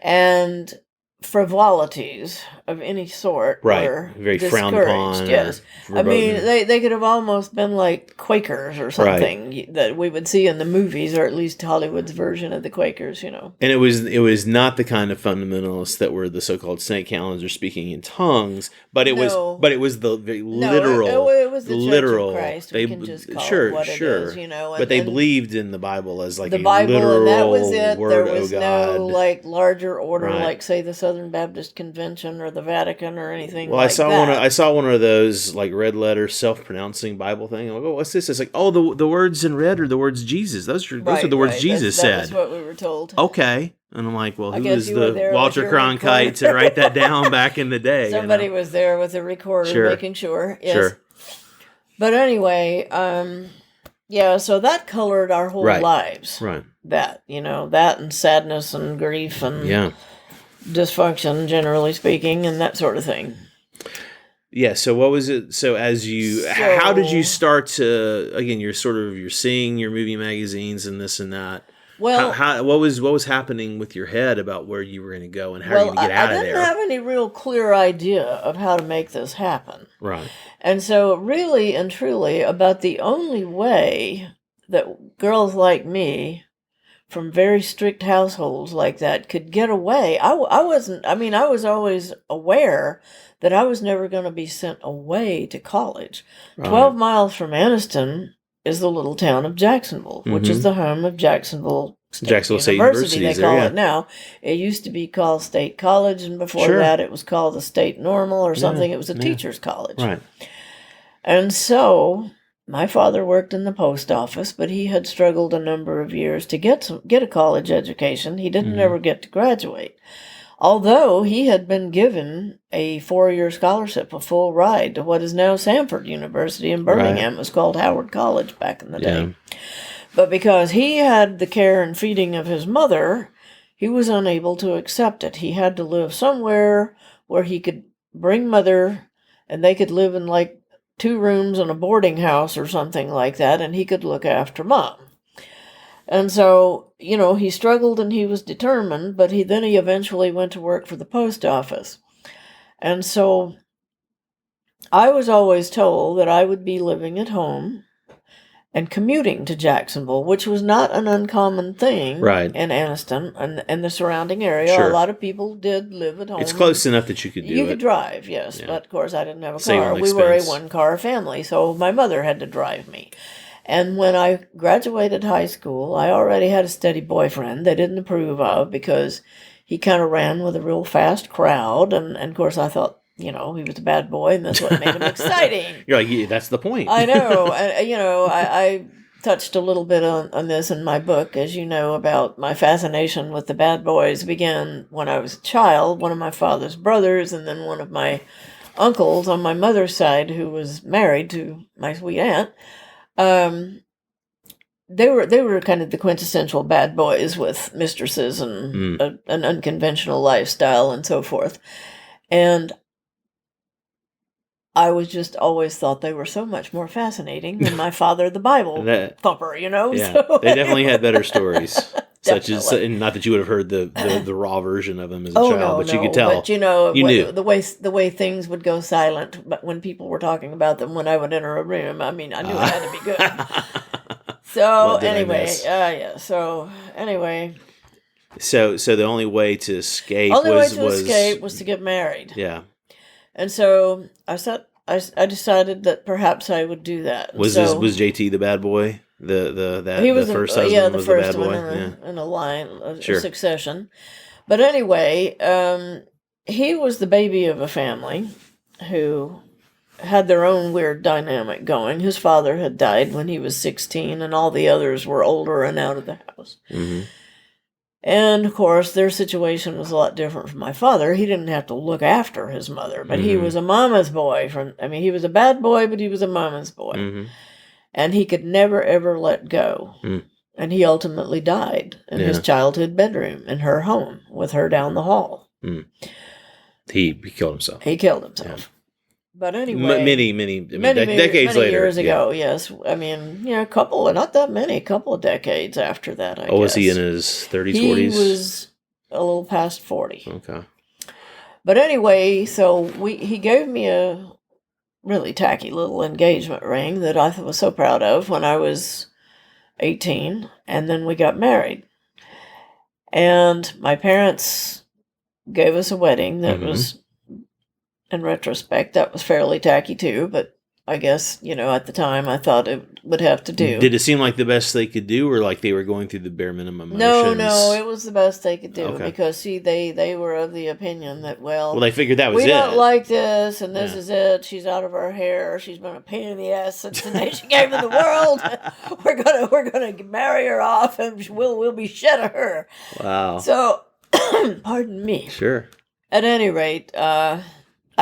And frivolities of any sort were very frowned upon. Yes, I mean they could have almost been like Quakers or something that we would see in the movies, or at least Hollywood's version of the Quakers, And it was not the kind of fundamentalists that were the so-called snake handlers or speaking in tongues, but it was the very literal. It was the literal. Church of Christ. We can just call it what it is, But they believed in the Bible as like the a Bible, literal and that was it. word. There was oh God. no like larger order, like say the Southern Baptist Convention or the Vatican or anything. Well, I saw one of those like red letter self-pronouncing Bible thing. I'm like, oh, what's this? It's like, oh, the words in red are the words Jesus. Those are the words Jesus said. That's what we were told. Okay. And I'm like, well, who was the Walter Cronkite to write that down back in the day? Somebody was there with a recorder making sure. Yes. Sure. But anyway, so that colored our whole lives. Right. That, that and sadness and grief and dysfunction, generally speaking, and that sort of thing. Yeah. So what was it? So how did you start to, again, you're seeing your movie magazines and this and that. Well, what was happening with your head about where you were going to go and how you're going to get out of there? I didn't have any real clear idea of how to make this happen. Right. And so really and truly, about the only way that girls like me from very strict households like that could get away, I was always aware that I was never going to be sent away to college. Right. 12 miles from Anniston is the little town of Jacksonville, which is the home of Jacksonville State University. They call it now. It used to be called State College, and before that it was called the State Normal or something. It was a teacher's college. Right. And so my father worked in the post office, but he had struggled a number of years to get a college education. He didn't ever get to graduate. Although he had been given a 4-year scholarship, a full ride to what is now Samford University in Birmingham. It was called Howard College back in the day. But because he had the care and feeding of his mother, he was unable to accept it. He had to live somewhere where he could bring mother, and they could live in like 2 rooms in a boarding house or something like that, and he could look after mom. And so, he struggled and he was determined, but he eventually went to work for the post office. And so I was always told that I would be living at home and commuting to Jacksonville, which was not an uncommon thing in Anniston and the surrounding area. Sure. A lot of people did live at home. It's close enough that you could do it. You could drive, yes. Yeah. But, of course, I didn't have a car. We were a 1-car family, so my mother had to drive me. And when I graduated high school, I already had a steady boyfriend they didn't approve of because he kind of ran with a real fast crowd. And of course, I thought, he was a bad boy, and that's what made him exciting. You're like, yeah, that's the point. I know. I touched a little bit on this in my book, as you know, about my fascination with the bad boys began when I was a child. One of my father's brothers, and then one of my uncles on my mother's side, who was married to my sweet aunt. They were kind of the quintessential bad boys with mistresses and an unconventional lifestyle and so forth. And I was just always thought they were so much more fascinating than my father, the Bible thumper, Yeah, so, they definitely had better stories. Such as, not that you would have heard the raw version of them as a child, but you could tell. But you knew the way things would go silent, but when people were talking about them, when I would enter a room, I knew it had to be good. So anyway, So the only way to escape was to get married. Yeah. And so I decided that perhaps I would do that. Was JT the bad boy? He was the first husband was the bad boy? In a line, a succession. But anyway, he was the baby of a family who had their own weird dynamic going. His father had died when he was 16, and all the others were older and out of the house. Mm-hmm. And, of course, their situation was a lot different from my father. He didn't have to look after his mother, but he was a mama's boy. He was a bad boy, but he was a mama's boy. Mm-hmm. And he could never, ever let go. Mm. And he ultimately died in his childhood bedroom in her home with her down the hall. Mm. He killed himself. He killed himself. Yeah. But anyway, many decades later. Years ago, yes. I mean, a couple, not that many, a couple of decades after that, I guess. Was he in his 30s, 40s? He was a little past 40. Okay. But anyway, so he gave me a really tacky little engagement ring that I was so proud of when I was 18, and then we got married. And my parents gave us a wedding that was, in retrospect, that was fairly tacky too, but I guess, at the time I thought it would have to do. Did it seem like the best they could do, or like they were going through the bare minimum motions? No, it was the best they could do because, see, they were of the opinion that, well, they figured that was we it. don't like this, and this is it. She's out of our hair. She's been a pain in the ass since the day she came in the world. We're gonna marry her off, and we'll be shit of her. Wow. So, pardon me. Sure. At any rate, I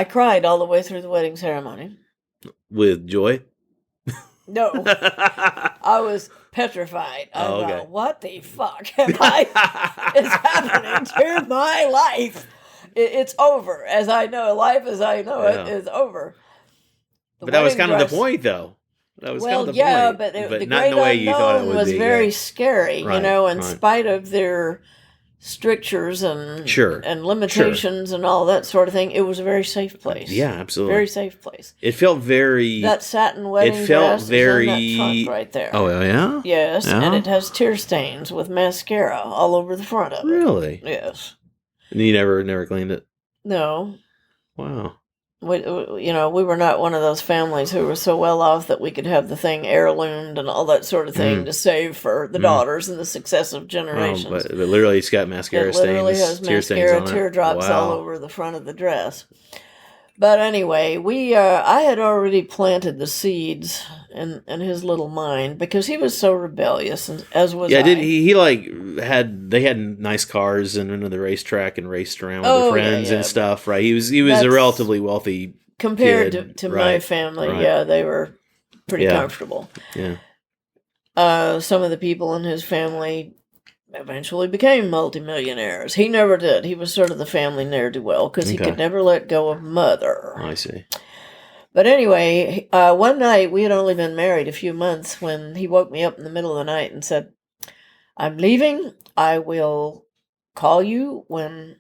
cried all the way through the wedding ceremony. With joy? No. I was petrified. I thought, what the fuck is happening to my life? It's over. As I know, life as I know it is over. But that was kind of the point, though. That was kind of the point. But the not great in the way you thought it unknown would was be. very scary, Right, in spite of their strictures and limitations and all that sort of thing. It was a very safe place. Yeah, absolutely. Very safe place. It felt very... That satin wedding dress is in that trunk right there. Oh, yeah? Yes, and it has tear stains with mascara all over the front of it. Really? Yes. And you never cleaned it? No. Wow. We were not one of those families who were so well off that we could have the thing heirloomed and all that sort of thing to save for the daughters and the successive generations. Oh, but literally, it's got mascara stains. It literally has mascara, teardrops all over the front of the dress. But anyway, I had already planted the seeds in his little mind because he was so rebellious, and as was I. Yeah, they had nice cars and went to the racetrack and raced around with their friends and stuff, right? He was a relatively wealthy compared kid, to right, my family. right. Yeah, they were pretty comfortable. Yeah. Some of the people in his family eventually became multimillionaires. He never did. He was sort of the family ne'er-do-well because he could never let go of mother. I see. But anyway, one night, we had only been married a few months when he woke me up in the middle of the night and said, I'm leaving. I will call you when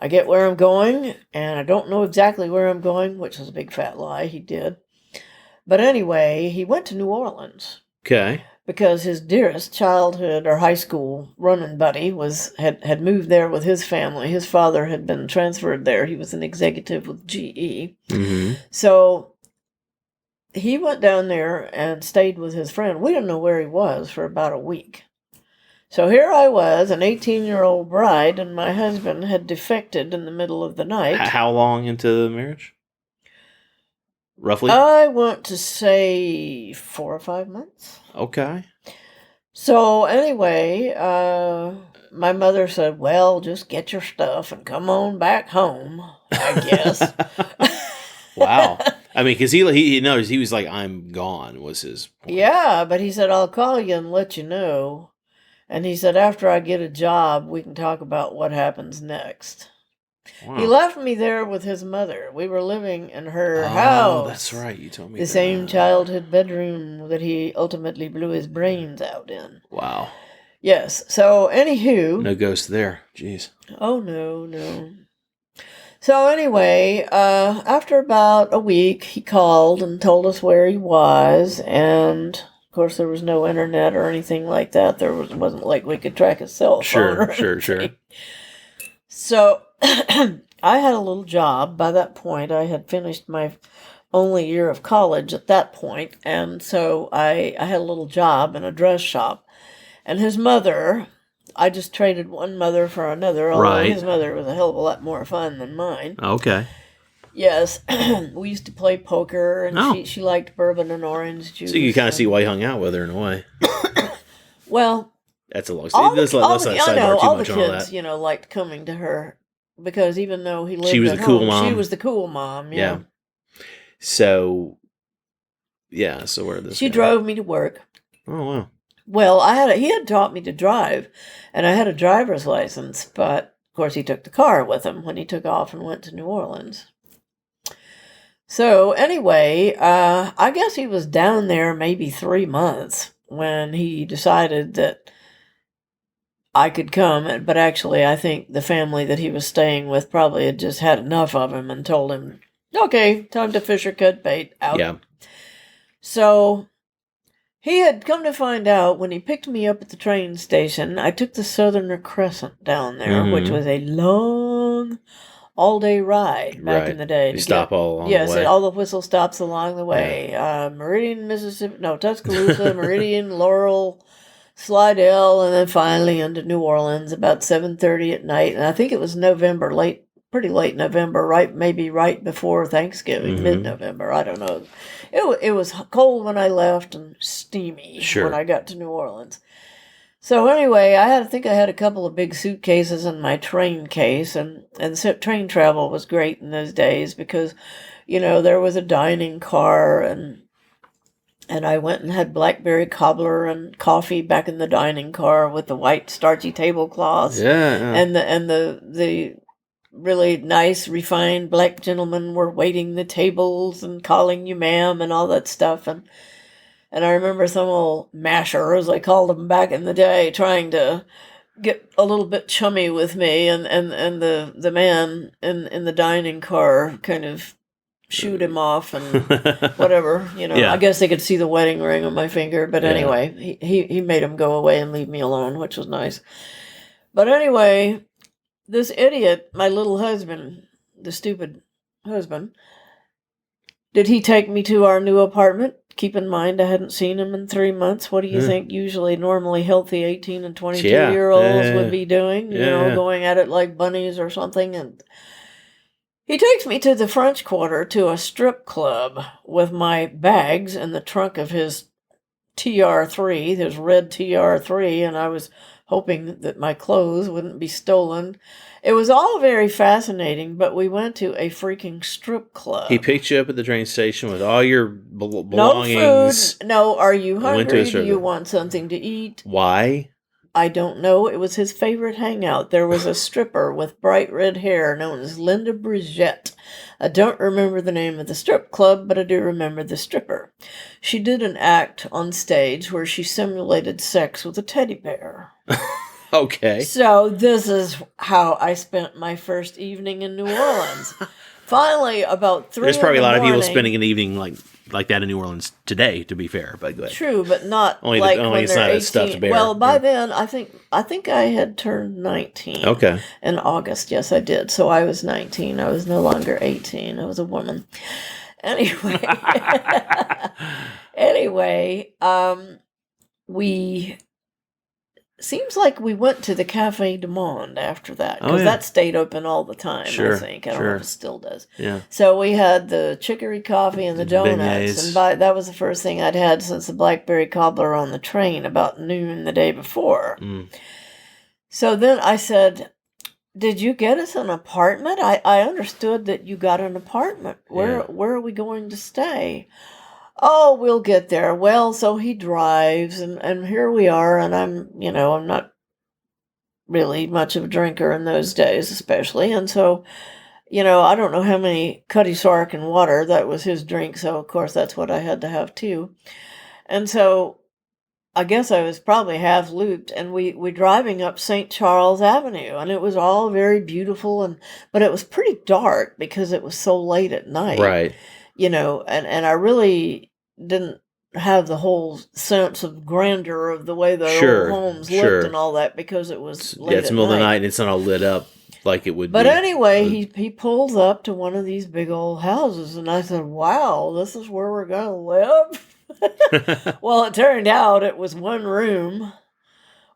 I get where I'm going. And I don't know exactly where I'm going, which was a big fat lie. He did. But anyway, he went to New Orleans. Okay. Because his dearest childhood or high school running buddy had moved there with his family. His father had been transferred there. He was an executive with GE. Mm-hmm. So he went down there and stayed with his friend. We didn't know where he was for about a week. So here I was, an 18-year-old bride, and my husband had defected in the middle of the night. How long into the marriage? Roughly? I want to say 4 or 5 months. Okay. So anyway, my mother said, well, just get your stuff and come on back home, I guess. Wow. I mean, because he knows, he was like, I'm gone, was his point. Yeah, but he said, I'll call you and let you know. And he said, after I get a job, we can talk about what happens next. Wow. He left me there with his mother. We were living in her house. Oh, that's right. You told me the same childhood bedroom that he ultimately blew his brains out in. Wow. Yes. So, anywho. No ghost there. Jeez. Oh, no. So, anyway, after about a week, he called and told us where he was. And, of course, there was no internet or anything like that. Wasn't like we could track his cell phone. Sure. So I had a little job. By that point, I had finished my only year of college at that point, and so I had a little job in a dress shop. And his mother, I just traded one mother for another, although Right. his mother was a hell of a lot more fun than mine. Okay. Yes, we used to play poker, and Oh. she liked bourbon and orange juice. So you kind of and- see why you hung out with her in a way. Well, That's a long all story. Let's the, not all the, I know, sidebar too all the much on all kids, that. you know, liked coming to her because even though he lived She was at the cool home, she mom. was the cool mom. Yeah. Yeah. So, yeah. So where did this She go? drove me to work. Oh, wow. Well, he had taught me to drive, and I had a driver's license, but of course he took the car with him when he took off and went to New Orleans. So anyway, I guess he was down there maybe 3 months when he decided that I could come, but actually I think the family that he was staying with probably had just had enough of him and told him, okay, time to fish or cut bait, out. Yeah. So he had come to find out when he picked me up at the train station, I took the Southerner Crescent down there, which Mhm. was a long, all-day ride back Right. in the day. You to stop get- all along Yes, the way. and all the whistle stops along the way. Meridian, Mississippi, no, Tuscaloosa, Meridian, Laurel, Slidell, and then finally into New Orleans about 7:30 at night. And I think it was November, pretty late November, maybe right before Thanksgiving, Mhm. mid-November. I don't know. It was cold when I left and steamy Sure. when I got to New Orleans. So anyway, I think I had a couple of big suitcases in my train case, and so train travel was great in those days because, you know, there was a dining car, and I went and had blackberry cobbler and coffee back in the dining car with the white starchy tablecloths, Yeah. and the really nice refined black gentlemen were waiting the tables and calling you ma'am and all that stuff, and I remember some old masher, as they called them back in the day, trying to get a little bit chummy with me, and the man in the dining car kind of shooed him off and whatever, you know. Yeah. I guess they could see the wedding ring on my finger, but Yeah. anyway, he made him go away and leave me alone, which was nice. But anyway, this idiot, my little husband, the stupid husband, did he take me to our new apartment? Keep in mind, I hadn't seen him in 3 months. What do you think usually normally healthy 18 and 22-year-olds would be doing? You know, going at it like bunnies or something. And he takes me to the French Quarter to a strip club with my bags in the trunk of his TR3, his red TR3, and I was hoping that my clothes wouldn't be stolen. It was all very fascinating, but we went to a freaking strip club. He picked you up at the train station with all your No belongings. food. No, are you I went to a hungry? Do strip you club. want something to eat? Why? I don't know. It was his favorite hangout. There was a stripper with bright red hair known as Linda Brigitte. I don't remember the name of the strip club, but I do remember the stripper. She did an act on stage where she simulated sex with a teddy bear. Okay. So this is how I spent my first evening in New Orleans. Finally, about 3 There's probably in a the lot of people morning- spending an evening like that in New Orleans today, to be fair, but go ahead. True, but not Only like only when it's they're not a 18. stuffed bear. Well, by Yeah. then I think I had turned 19. Okay. In August, yes, I did. So I was 19. I was no longer 18. I was a woman. Anyway, we seems like we went to the Cafe du Monde after that because yeah. that stayed open all the time. Sure, I think I don't know sure. if it still does. Yeah. So we had the chicory coffee and the donuts, Beignets. and that was the first thing I'd had since the blackberry cobbler on the train about noon the day before. Mm. So then I said, "Did you get us an apartment? I understood that you got an apartment. Where are we going to stay?" "Oh, we'll get there." Well, so he drives, and here we are, and I'm not really much of a drinker in those days, especially, and so, I don't know how many Cutty Sark and water, that was his drink, so of course that's what I had to have too. And so I guess I was probably half looped, and we driving up St. Charles Avenue, and it was all very beautiful, but it was pretty dark because it was so late at night. Right. And I really didn't have the whole sense of grandeur of the way the Sure, old homes sure. looked and all that because it was late Yeah, it's at the middle of the night. night and it's not all lit up like it would But be. anyway, he pulls up to one of these big old houses, and I said, "Wow, this is where we're going to live?" Well, it turned out it was one room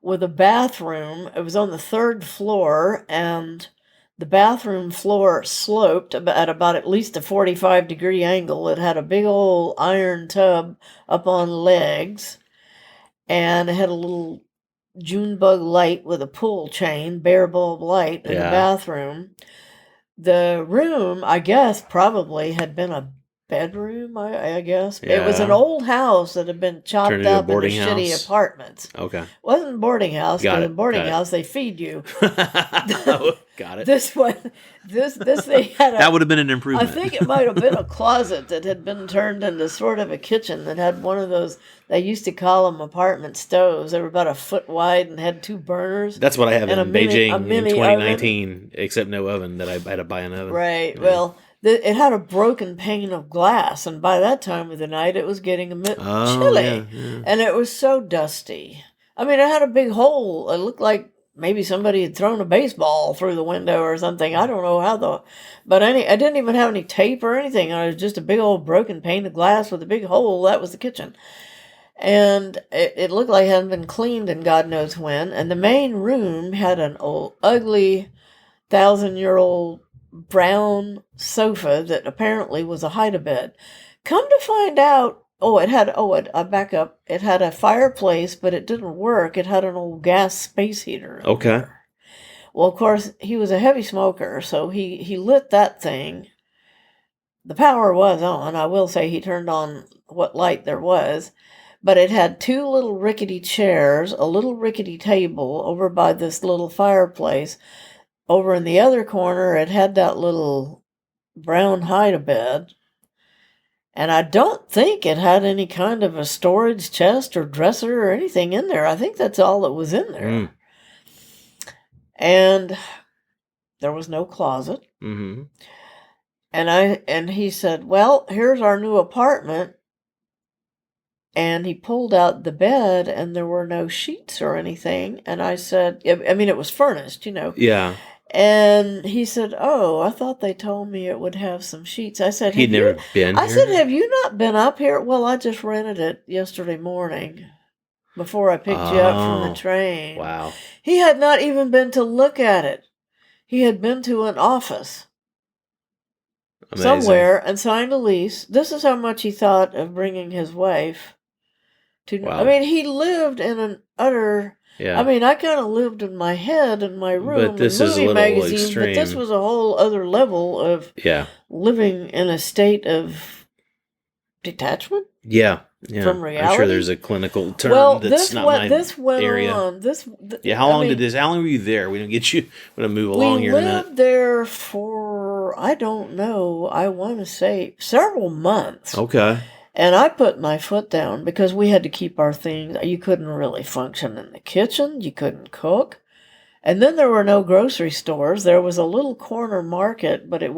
with a bathroom. It was on the third floor, and the bathroom floor sloped at about at least a 45-degree angle. It had a big old iron tub up on legs, and it had a little June bug light with a pull chain, bare bulb light in the Yeah. bathroom. The room, I guess, probably had been a bedroom, I guess. It was an Yeah. old house that had been Turned chopped into a up into boarding shitty house? apartments. Okay. Wasn't a boarding house, Got because it, in boarding got it. house they feed you. Got it. This one, this thing had That would have been an improvement. I think it might have been a closet that had been turned into sort of a kitchen that had one of those, they used to call them apartment stoves. They were about a foot wide and had 2 burners. That's what I have and in a mini- Beijing a in mini 2019, except no oven that I had to buy an oven. Right. Yeah. Well, it had a broken pane of glass, and by that time of the night, it was getting a bit chilly, yeah. and it was so dusty. I mean, it had a big hole. It looked like maybe somebody had thrown a baseball through the window or something. I don't know how but I didn't even have any tape or anything. It was just a big old broken pane of glass with a big hole. That was the kitchen. And it looked like it hadn't been cleaned in God knows when. And the main room had an old, ugly, 1,000-year-old brown sofa that apparently was a hide-a-bed. Come to find out, I back up. It had a fireplace, but it didn't work. It had an old gas space heater in Okay. there. Well, of course, he was a heavy smoker, so he lit that thing. The power was on. I will say he turned on what light there was. But it had 2 little rickety chairs, a little rickety table over by this little fireplace. Over in the other corner, it had that little brown hide-a-bed. And I don't think it had any kind of a storage chest or dresser or anything in there. I think that's all that was in there. Mm. And there was no closet. Mm-hmm. And he said, "Well, here's our new apartment." And he pulled out the bed, and there were no sheets or anything. And I said, I mean, it was furnished, Yeah. And he said, "Oh, I thought they told me it would have some sheets." I said, He'd never been I here? said, "Have you not been up here?" "Well, I just rented it yesterday morning before I picked you up from Oh, the train." Wow. He had not even been to look at it. He had been to an office Amazing. somewhere and signed a lease. This is how much he thought of bringing his wife to. Wow. I mean, he lived in an utter. Yeah. I mean, I kind of lived in my head in my room But this with is a movie little magazines, but this extreme. was a whole other level of Yeah. living in a state of detachment Yeah. Yeah. from I'm reality. sure there's a clinical term Well, that's not my this went area. on. Yeah. How long how long were you there? We don't get you. We're going to move along We here in a minute. lived there for, I don't know, I want to say several months. Okay. And I put my foot down because we had to keep our things. You couldn't really function in the kitchen. You couldn't cook. And then there were no grocery stores. There was a little corner market, but they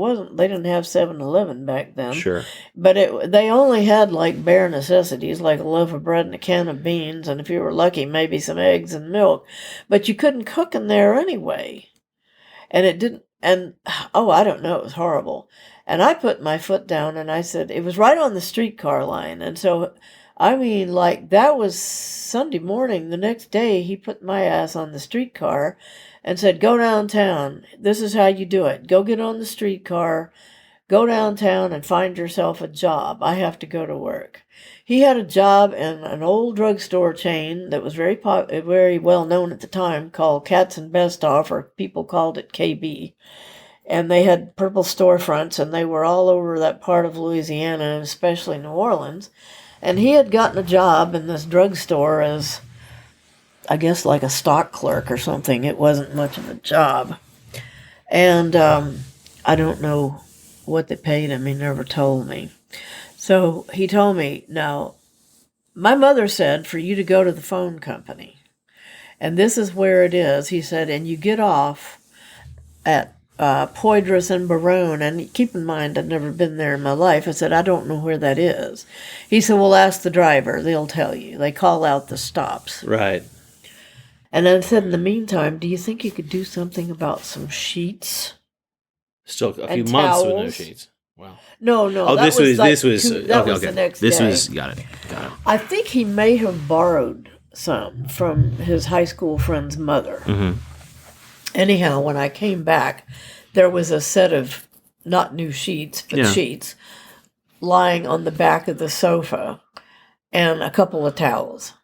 didn't have 7-Eleven back then. Sure. But they only had like bare necessities, like a loaf of bread and a can of beans, and if you were lucky, maybe some eggs and milk. But you couldn't cook in there anyway. And it didn't, and I don't know, it was horrible. And I put my foot down and I said, it was right on the streetcar line. And so, I mean, like, that was Sunday morning. The next day, he put my ass on the streetcar and said, "Go downtown. This is how you do it. Go get on the streetcar, go downtown and find yourself a job. I have to go to work." He had a job in an old drugstore chain that was very well known at the time, called Katz and Bestoff, or people called it KB. And they had purple storefronts, and they were all over that part of Louisiana, and especially New Orleans. And he had gotten a job in this drugstore as, I guess, like a stock clerk or something. It wasn't much of a job. And I don't know what they paid him. He never told me. So he told me, "Now, my mother said for you to go to the phone company. And this is where it is," he said, "and you get off at Poydras and Barone." And keep in mind, I'd never been there in my life. I said, "I don't know where that is." He said, "Well, ask the driver. They'll tell you. They call out the stops." Right. And I said, "In the meantime, do you think you could do something about some sheets?" Still a few And months with no towels. sheets. Wow. No. Oh, that this was that okay. was the next This day. was got it. I think he may have borrowed some from his high school friend's mother. Mm-hmm. Anyhow, when I came back, there was a set of not new sheets, but Yeah. sheets lying on the back of the sofa and a couple of towels.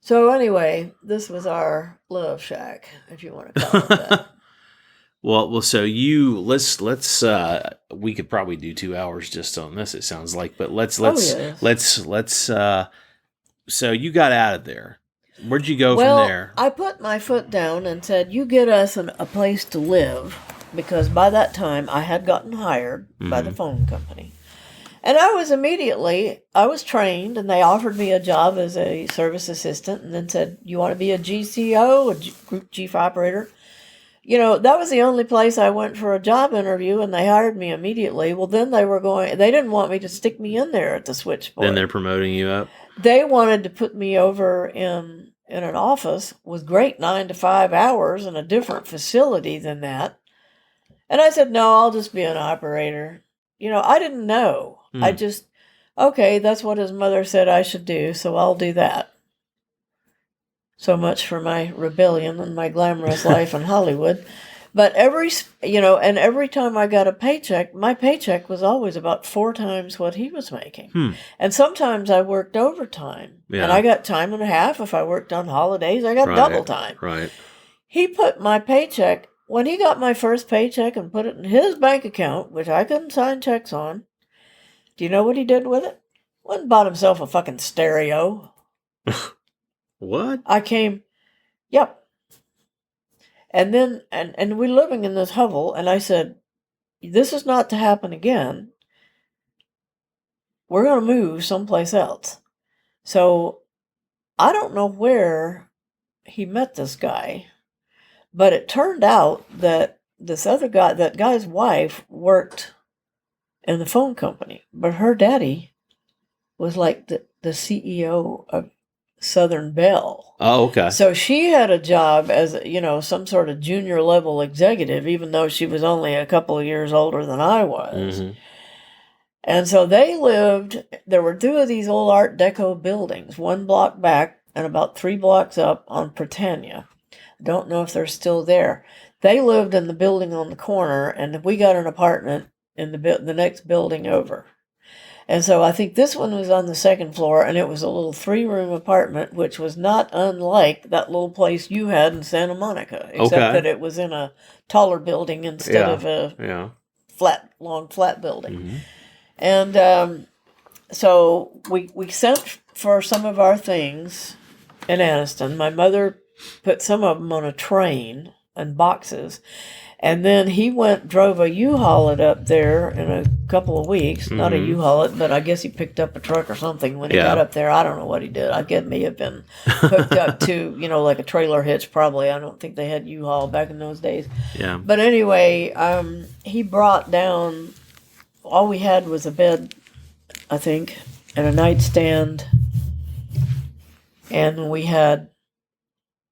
So anyway, this was our love shack, if you want to call it that. Well, so let's we could probably do 2 hours just on this. It sounds like, but let's so you got out of there. Where'd you go from there? I put my foot down and said, "You get us a place to live," because by that time I had gotten hired by the phone company. And I was trained, and they offered me a job as a service assistant, and then said, "You want to be a GCO, group chief operator?" That was the only place I went for a job interview, and they hired me immediately. Well, then they didn't want me to stick me in there at the switchboard. Then they're promoting you up? They wanted to put me over in an office with great 9 to 5 hours in a different facility than that. And I said, "No, I'll just be an operator." I didn't know. I just, okay, that's what his mother said I should do, so I'll do that. So much for my rebellion and my glamorous life in Hollywood. But every time I got a paycheck, my paycheck was always about 4 times what he was making. And sometimes I worked overtime. Yeah. And I got time and a half. If I worked on holidays, I got double time. Right. He put my paycheck, when he got my first paycheck and put it in his bank account, which I couldn't sign checks on, do you know what he did with it? Went and bought himself a fucking stereo. What? Yep. And then, and we're living in this hovel, and I said, "This is not to happen again. We're going to move someplace else." So, I don't know where he met this guy, but it turned out that that guy's wife worked in the phone company, but her daddy was like the CEO of Southern Bell. Oh, okay. So she had a job as, some sort of junior level executive, even though she was only a couple of years older than I was. Mm-hmm. And so there were 2 of these old Art Deco buildings, 1 block back and about 3 blocks up on Britannia. I don't know if they're still there. They lived in the building on the corner, and we got an apartment in the next building over. And so I think this one was on the 2nd floor, and it was a little 3-room apartment, which was not unlike that little place you had in Santa Monica, except that it was in a taller building instead of a long flat building. Mm-hmm. And so we sent for some of our things in Anniston. My mother put some of them on a train and boxes. And then he drove a U-Haul it up there in a couple of weeks. Mm-hmm. Not a U-Haul it, but I guess he picked up a truck or something when he got up there. I don't know what he did. I guess it may have been hooked up to, like a trailer hitch probably. I don't think they had U-Haul back in those days. Yeah. But anyway, he brought down, all we had was a bed, I think, and a nightstand. And we had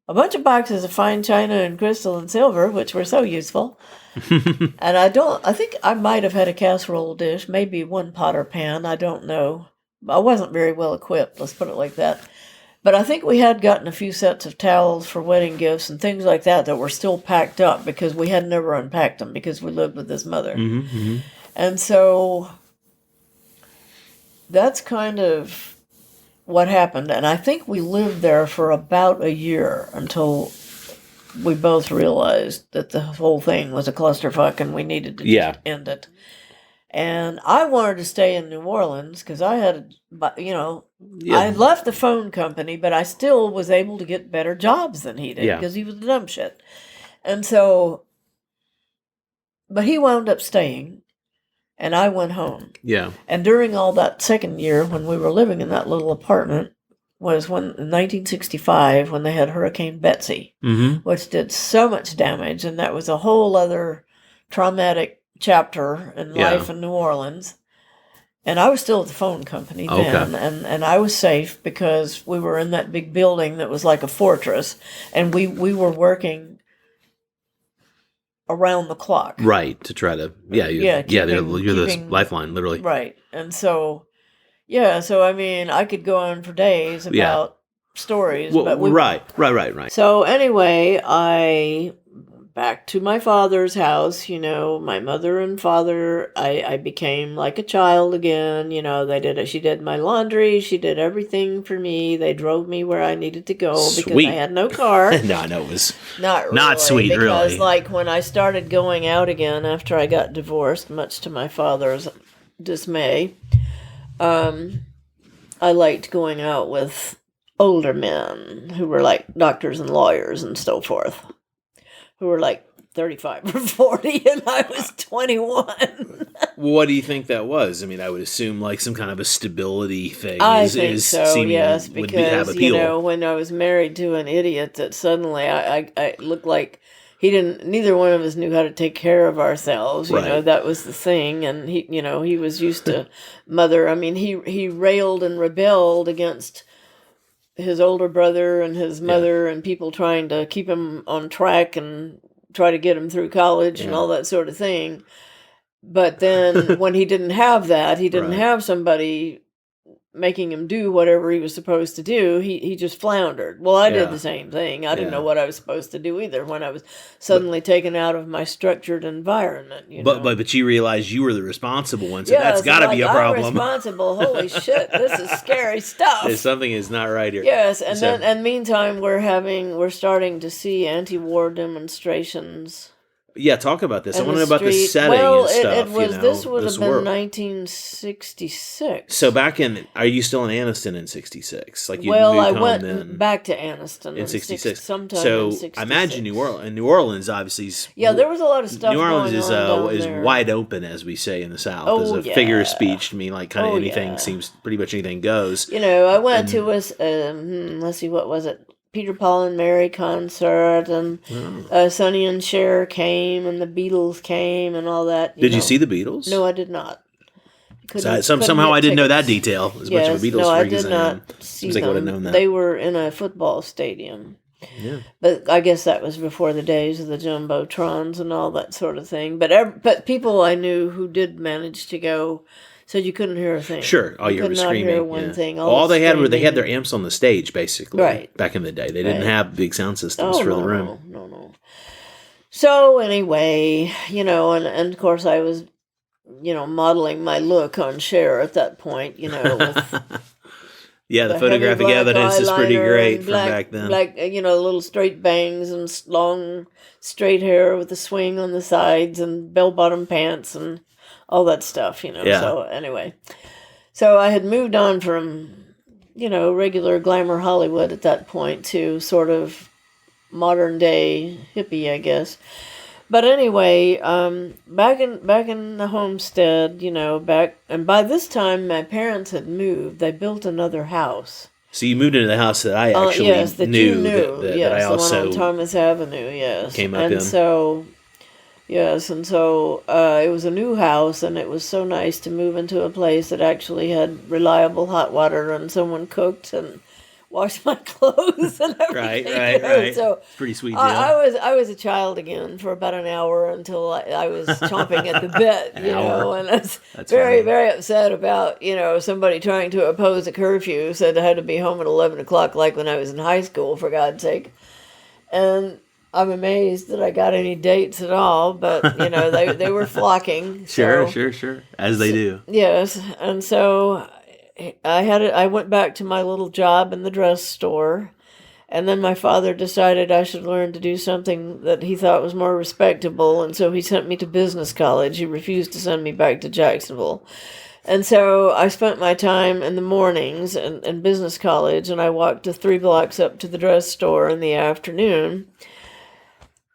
a bunch of boxes of fine china and crystal and silver, which were so useful. And I think I might have had a casserole dish, maybe 1 pot or pan, I don't know. I wasn't very well equipped, let's put it like that. But I think we had gotten a few sets of towels for wedding gifts and things like that were still packed up because we had never unpacked them because we lived with his mother. Mm-hmm, mm-hmm. And so that's kind of what happened. And I think we lived there for about a year until we both realized that the whole thing was a clusterfuck and we needed to just end it. And I wanted to stay in New Orleans because I had, I left the phone company, but I still was able to get better jobs than he did because he was the dumb shit. And so, but he wound up staying. And I went home. Yeah. And during all that 2nd year, when we were living in that little apartment, was in 1965, when they had Hurricane Betsy, which did so much damage. And that was a whole other traumatic chapter in life in New Orleans. And I was still at the phone company then. And I was safe because we were in that big building that was like a fortress. And we were working around the clock. Right, to try to, you're the lifeline, literally. Right. And so, so I mean, I could go on for days about stories. Well, but right. So anyway, back to my father's house, my mother and father, I became like a child again. She did my laundry, she did everything for me. They drove me where I needed to go because Sweet. I had no car. No, I know it was Not not sweet, because really. like when I started going out again after I got divorced, much to my father's dismay, I liked going out with older men who were like doctors and lawyers and so forth, who were like 35 or 40, and I was 21. What do you think that was? I mean, I would assume like some kind of a stability thing. I think so, yes, would have because, appeal. when I was married to an idiot that suddenly I looked like neither one of us knew how to take care of ourselves. Right. That was the thing. And he was used to mother. I mean, he railed and rebelled against his older brother and his mother and people trying to keep him on track and try to get him through college and all that sort of thing. But then when he didn't have that, he didn't Right. have somebody making him do whatever he was supposed to do, he just floundered. Well, I did the same thing. I didn't know what I was supposed to do either when I was suddenly taken out of my structured environment. But you realized you were the responsible one, so that's got to be a I'm problem. responsible. Holy shit, this is scary stuff. Something is not right here. Yes, and meantime we're starting to see anti-war demonstrations. Yeah, talk about this. I in want to know about the street. setting Well, and stuff. it was. This would have been world. 1966. So are you still in Anniston in 66? Like you Well, moved I home went then back to Anniston in 66. sometime So in 66. I imagine New Orleans obviously is... Yeah, there was a lot of stuff New Orleans going is on down is there. wide open, as we say in the South, Oh, as a yeah. figure of speech. I mean, like kind of Oh, anything yeah. seems, pretty much anything goes. I went to a, let's see, what was it? Peter, Paul, and Mary concert, and Sonny and Cher came, and the Beatles came, and all that. Did you see the Beatles? No, I did not. Somehow I didn't know that detail. As much of a Beatles no, I freak did as I not am. see Seems like I would have them. known that. They were in a football stadium. Yeah. But I guess that was before the days of the jumbotrons and all that sort of thing. But people I knew who did manage to go said you couldn't hear a thing. Sure, all you heard was could not screaming. hear one thing. All they had were screaming. their amps on the stage, basically. Right. Back in the day, they didn't Right. have big sound systems for the room. No. So anyway, and of course I was, modeling my look on Cher at that point, with Yeah, the heavy photographic black evidence is pretty eyeliner great and from black, back then. Black, little straight bangs and long straight hair with a swing on the sides and bell-bottom pants and all that stuff, Yeah. So anyway, so I had moved on from, regular glamour Hollywood at that point to sort of modern day hippie, I guess. But anyway, back in the homestead, and by this time my parents had moved. They built another house. So you moved into the house that I actually Yes, that knew, you knew. that Yes, I the also one on Thomas Avenue. Yes, came up and in. so it was a new house, and it was so nice to move into a place that actually had reliable hot water, and someone cooked and washed my clothes and everything. Right. So It's a pretty sweet deal. I was a child again for about an hour until I was chomping at the bit, An hour. and I was That's very, funny. very upset about, somebody trying to oppose a curfew, said I had to be home at 11 o'clock like when I was in high school, for God's sake. And I'm amazed that I got any dates at all, but, they were flocking. Sure, so- sure. As they do. Yes, and so I went back to my little job in the dress store, and then my father decided I should learn to do something that he thought was more respectable, and so he sent me to business college. He refused to send me back to Jacksonville. And so I spent my time in the mornings in business college, and I walked the 3 blocks up to the dress store in the afternoon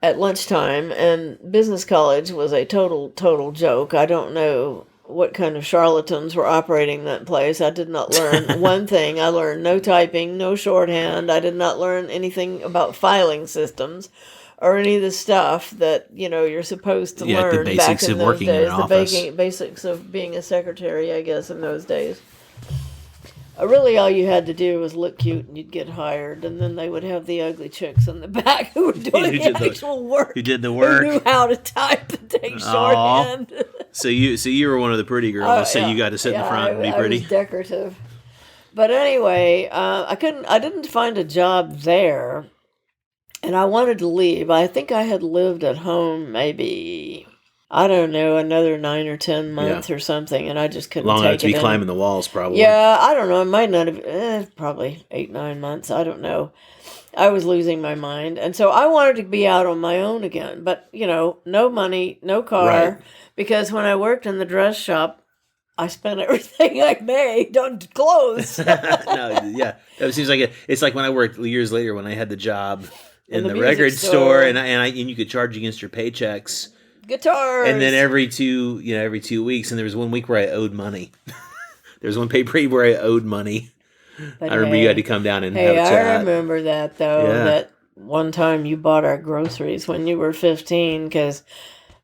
at lunchtime, and business college was a total joke. I don't know what kind of charlatans were operating that place. I did not learn one thing. I learned no typing, no shorthand. I did not learn anything about filing systems or any of the stuff that, you're supposed to Yeah, the learn basics back in of those working in days. an The office. basics of being a secretary, I guess, in those days. Really, all you had to do was look cute and you'd get hired, and then they would have the ugly chicks in the back who were doing did the the- actual work. Who did the Who work? knew how to type and take shorthand. So you were one of the pretty girls, so you got to sit in the front and be I pretty. was decorative. But anyway, I didn't find a job there, and I wanted to leave. I think I had lived at home maybe, I don't know, another 9 or 10 months or something, and I just couldn't Long enough take to be it any. climbing the walls, probably. Yeah, I don't know. It might not have, probably 8, 9 months. I don't know. I was losing my mind. And so I wanted to be out on my own again. But, no money, no car. Right. Because when I worked in the dress shop, I spent everything I made on clothes. No, yeah. It seems like it's like when I worked years later when I had the job in the music record store, store. and you could charge against your paychecks. Guitars. And then every 2 weeks, and there was one week where I owed money. There was one pay period where I owed money. But I remember you had to come down and have a chat. I remember that, though, that one time you bought our groceries when you were 15, because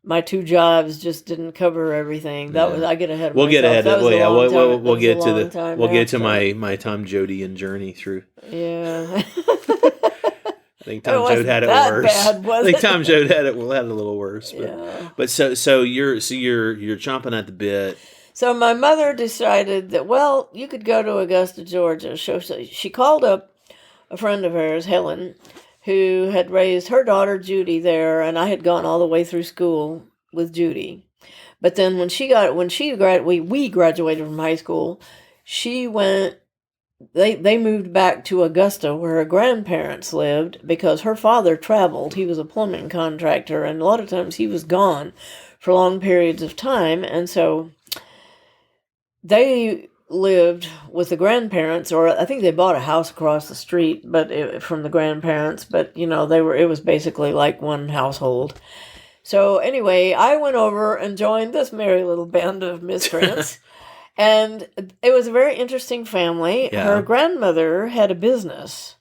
my 2 jobs just didn't cover everything. That was, I get ahead of We'll myself. get ahead That of was a long time- we'll that get was to a long the time we'll get to after. my Tom Jodian journey through. Yeah. I think Tom Jode had it that worse. bad, was I think it? Tom Jode had it a little worse. But, Yeah. but so you're chomping at the bit. So my mother decided that, well, you could go to Augusta, Georgia. So she called up a friend of hers, Helen, who had raised her daughter Judy there, and I had gone all the way through school with Judy. But then we graduated from high school, she went. They moved back to Augusta, where her grandparents lived, because her father traveled. He was a plumbing contractor, and a lot of times he was gone for long periods of time, and so they lived with the grandparents, or I think they bought a house across the street, from the grandparents. But it was basically like one household. So anyway, I went over and joined this merry little band of miscreants. And it was a very interesting family. Yeah. Her grandmother had a business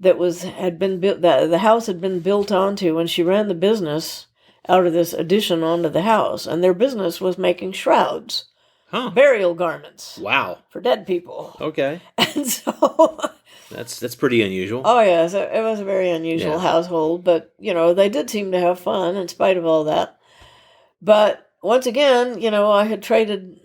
that had been built, that the house had been built onto, and she ran the business out of this addition onto the house. And their business was making shrouds, burial garments. Wow. For dead people. Okay. And so That's pretty unusual. Oh yeah, so it was a very unusual household, but they did seem to have fun in spite of all that. But once again, I had traded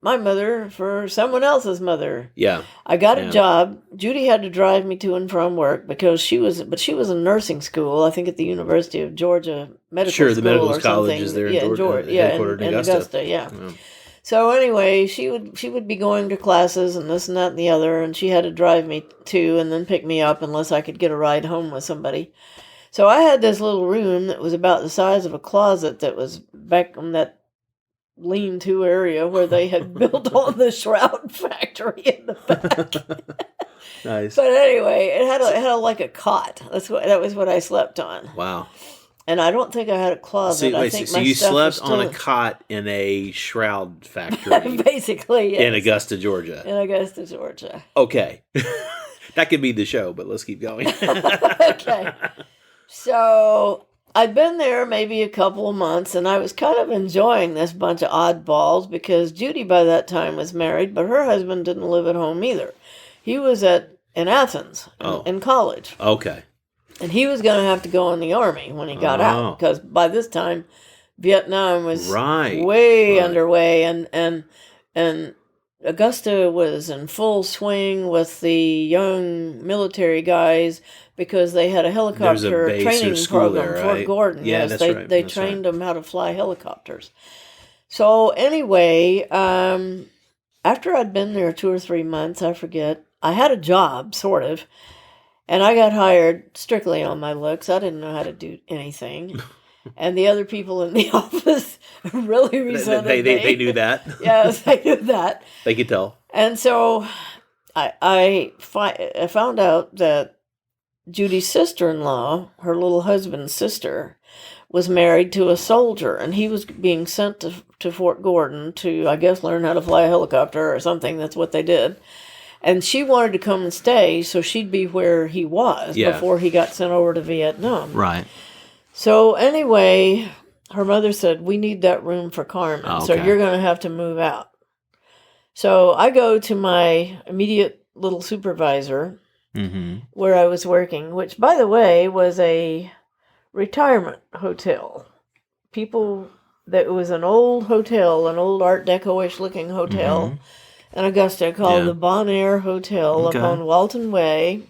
my mother for someone else's mother. Yeah. I got a job. Judy had to drive me to and from work because she was in nursing school, I think at the University of Georgia Medical School. Sure, the medical or college something. is there in Yeah, Georgia, headquartered in in Augusta. Augusta, yeah. So anyway, she would be going to classes and this and that and the other, and she had to drive me to and then pick me up unless I could get a ride home with somebody. So I had this little room that was about the size of a closet that was back in that lean-to area where they had built on the shroud factory in the back. Nice. But anyway, it had like a cot. That was what I slept on. Wow. And I don't think I had a closet. So you slept on a cot in a shroud factory. Basically, yes. In Augusta, Georgia. In Augusta, Georgia. Okay. That could be the show, but let's keep going. Okay. So I'd been there maybe a couple of months, and I was kind of enjoying this bunch of oddballs because Judy by that time was married, but her husband didn't live at home either. He was in Athens in college. Okay. And he was going to have to go in the Army when he got out, because by this time, Vietnam was way underway, and Augusta was in full swing with the young military guys because they had a helicopter training program, Fort Gordon. Yeah, yes, that's right. They trained them how to fly helicopters. So anyway, after I'd been there 2 or 3 months, I forget, I had a job, sort of. And I got hired strictly on my looks. I didn't know how to do anything. And the other people in the office really resented me. They knew that. Yes, they knew that. They could tell. And so I found out that Judy's sister-in-law, her little husband's sister, was married to a soldier. And he was being sent to Fort Gordon to, I guess, learn how to fly a helicopter or something. That's what they did. And she wanted to come and stay so she'd be where he was before he got sent over to Vietnam. Right. So anyway, her mother said, we need that room for Carmen, so you're going to have to move out. So I go to my immediate little supervisor where I was working, which, by the way, was a retirement hotel. It was an old hotel, an old Art Deco-ish looking hotel. in Augusta called Yeah. the Bon Air Hotel up Okay. on Walton Way.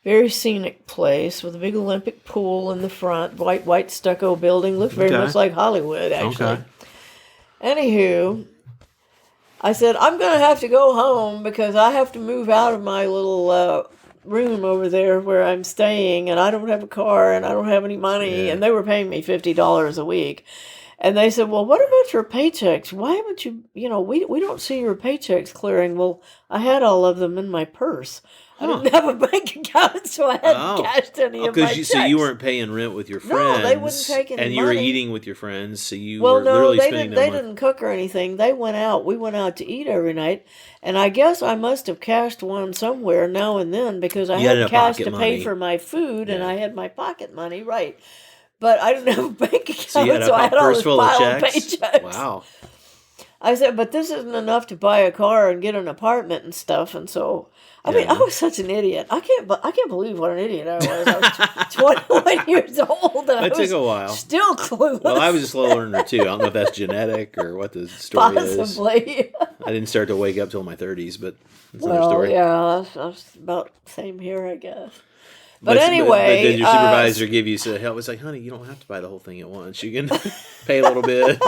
Very scenic place with a big Olympic pool in the front, white stucco building. Looked very Okay. much like Hollywood, actually. Okay. Anywho, I said, I'm going to have to go home because I have to move out of my little room over there where I'm staying, and I don't have a car and I don't have any money. Yeah. And they were paying me $50 a week. And they said, well, what about your paychecks? Why haven't you, we don't see your paychecks clearing. Well, I had all of them in my purse. I didn't have a bank account, so I hadn't cashed any of my checks. So you weren't paying rent with your friends. No, they wouldn't take any and you were money. eating with your friends, so you Well, were no, literally they spending didn't. that They money. didn't cook or anything. They went out. We went out to eat every night, and I guess I must have cashed one somewhere now and then because I You had had enough cash pocket to money. pay for my food, and Yeah. I had my pocket money, right? But I didn't have a bank account, So you had so I a had all purse this full of pile of checks? paychecks. Wow. I said, but this isn't enough to buy a car and get an apartment and stuff, and so. I mean, I was such an idiot. I can't believe what an idiot I was. I was 21 years old, and That I took was a while. still clueless. Well, I was a slow learner too. I don't know if that's genetic or what the story is. Possibly. I didn't start to wake up till my 30s, but that's another Well, story. yeah, that's about the same here, I guess. But anyway, but did your supervisor give you some help? It's like, honey, you don't have to buy the whole thing at once. You can pay a little bit.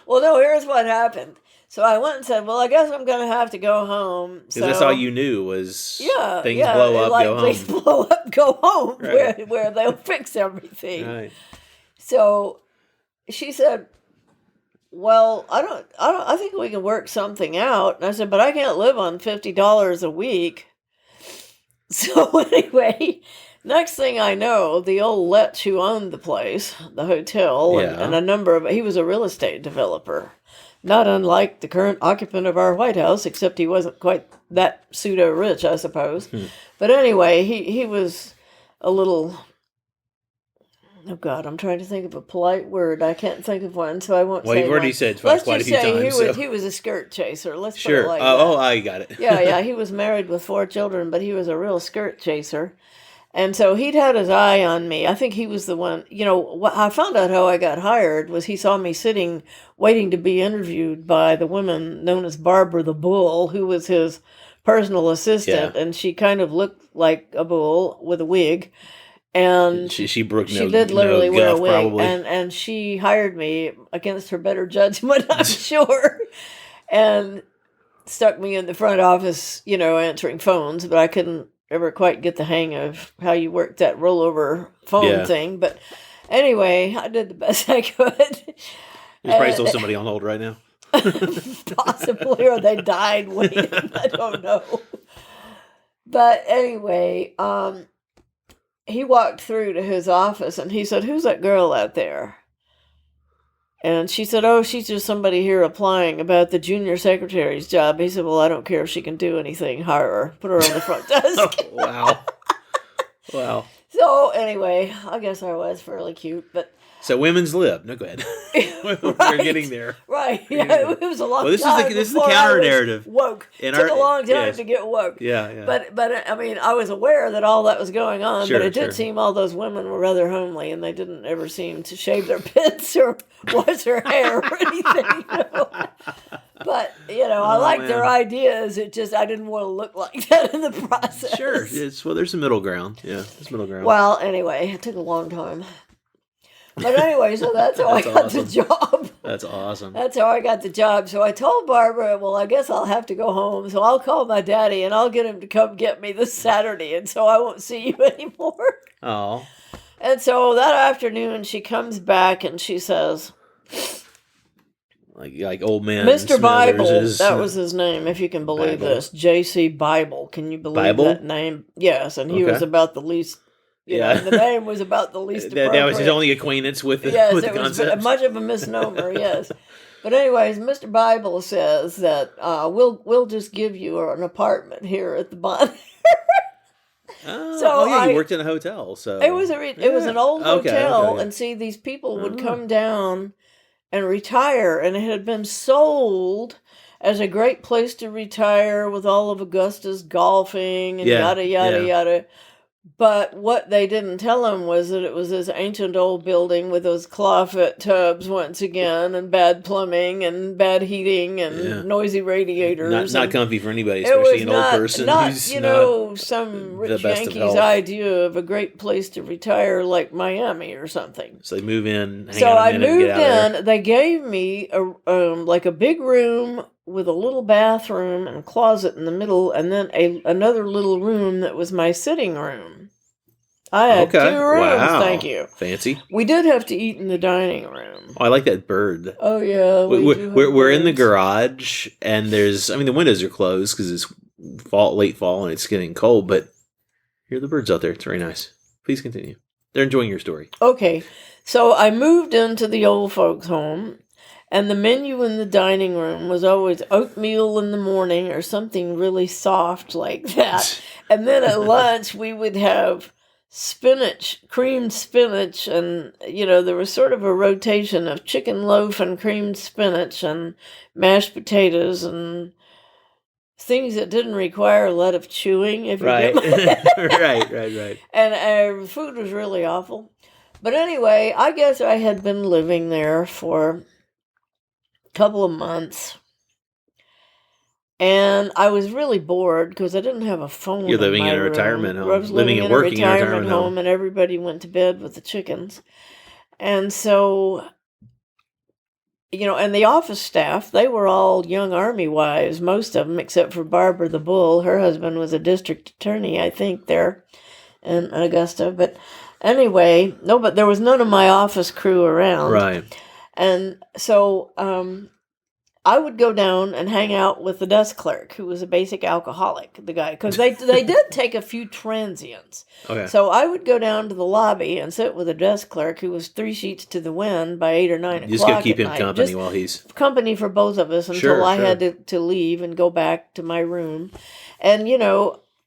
well, no, here's what happened. So I went and said, well, I guess I'm going to have to go home. Because So, that's all you knew was things yeah, blow up, like, go home. things blow up, go home, Right. where they'll fix everything. Right. So she said, well, I think we can work something out. And I said, but I can't live on $50 a week. So anyway, next thing I know, the old Letch who owned the place, the hotel, and a number of, he was a real estate developer. Not unlike the current occupant of our White House, except he wasn't quite that pseudo-rich, I suppose. But anyway, he was a little... Oh, God, I'm trying to think of a polite word. I can't think of one, so I won't say Well, you've already one. said Let's quite a just few say times. he was a skirt chaser. Let's put Sure. it like Oh, that. I got it. Yeah, he was married with 4 children, but he was a real skirt chaser. And so he'd had his eye on me. I think he was the one, I found out how I got hired was he saw me sitting, waiting to be interviewed by the woman known as Barbara the Bull, who was his personal assistant. Yeah. And she kind of looked like a bull with a wig. And She she no, did literally no wear a guff, wig. probably. And she hired me against her better judgment, I'm sure. And stuck me in the front office, answering phones, but I couldn't ever quite get the hang of how you worked that rollover phone thing. But anyway, I did the best I could. There's probably still somebody on hold right now. Possibly, or they died waiting. I don't know. But anyway, he walked through to his office and he said, "Who's that girl out there?" And she said, "Oh, she's just somebody here applying about the junior secretary's job." He said, "Well, I don't care if she can do anything. Hire her. Put her on the front desk." Oh, wow. Wow. So anyway, I guess I was fairly cute, but So women's lib. No, go ahead. We're getting there. right, yeah, it was a long Well, this time. is the before I counter was narrative. Woke. In Took our- a long time yes. to get woke. Yeah. But I mean, I was aware that all that was going on, Sure, but it did sure. seem all those women were rather homely, and they didn't ever seem to shave their pits or wash their hair or anything. But I liked their ideas. It just I didn't want to look like that in the process. Sure. There's a middle ground. Yeah, there's middle ground. Well, anyway, it took a long time. But anyway, so that's how I got the job. That's awesome. That's how I got the job. So I told Barbara, well, I guess I'll have to go home. So I'll call my daddy and I'll get him to come get me this Saturday. And so I won't see you anymore. Oh. And so that afternoon, she comes back and she says, Like old man. Mr. Bible, Smithers is- that was his name, if you can believe Bible. this. J.C. Bible. Can you believe Bible? that name? Yes. And he Okay. was about the least, the name was about the least appropriate. that was his only acquaintance with the, Yes, with the it was concept. much of a misnomer. Yes, but anyways, Mr. Bible says that we'll just give you an apartment here at the Bon. So yeah, you worked in a hotel, so It was an old Okay, hotel, okay. and see, these people would come down and retire, and it had been sold as a great place to retire with all of Augusta's golfing and Yeah, yada yada yeah. yada. But what they didn't tell him was that it was this ancient old building with those clawfoot tubs once again, and bad plumbing and bad heating and Yeah. noisy radiators. Not and comfy for anybody, it especially was an old person not who's you not know some the rich best of Yankee's health. idea of a great place to retire like Miami or something. So they move in, hang So out a I minute, and moved get out of there. in. They gave me like a big room with a little bathroom and a closet in the middle, and then another little room that was my sitting room. I had Okay. 2 rooms, Wow. thank you. Fancy. We did have to eat in the dining room. Oh, I like that bird. Oh yeah, We're in the birds. garage, and the windows are closed because it's late fall, and it's getting cold. But here are the birds out there. It's very nice. Please continue. They're enjoying your story. Okay, so I moved into the old folks' home, and the menu in the dining room was always oatmeal in the morning or something really soft like that. And then at lunch, we would have creamed spinach, and, there was sort of a rotation of chicken loaf and creamed spinach and mashed potatoes and things that didn't require a lot of chewing, if you Right. get my right. And our food was really awful. But anyway, I guess I had been living there for a couple of months. And I was really bored because I didn't have a phone. You're living in my in a retirement room. home. I was living and in a working in a retirement home, and everybody went to bed with the chickens. And so, and the office staff, they were all young Army wives, most of them, except for Barbara the Bull. Her husband was a district attorney, I think, there in Augusta. But anyway, but there was none of my office crew around. Right. And so I would go down and hang out with the desk clerk, who was a basic alcoholic, the guy, because they did take a few transients. Okay. So I would go down to the lobby and sit with a desk clerk who was 3 sheets to the wind by 8 or 9 o'clock. Just go keep him night. company Just while he's company for both of us until I had to leave and go back to my room. And,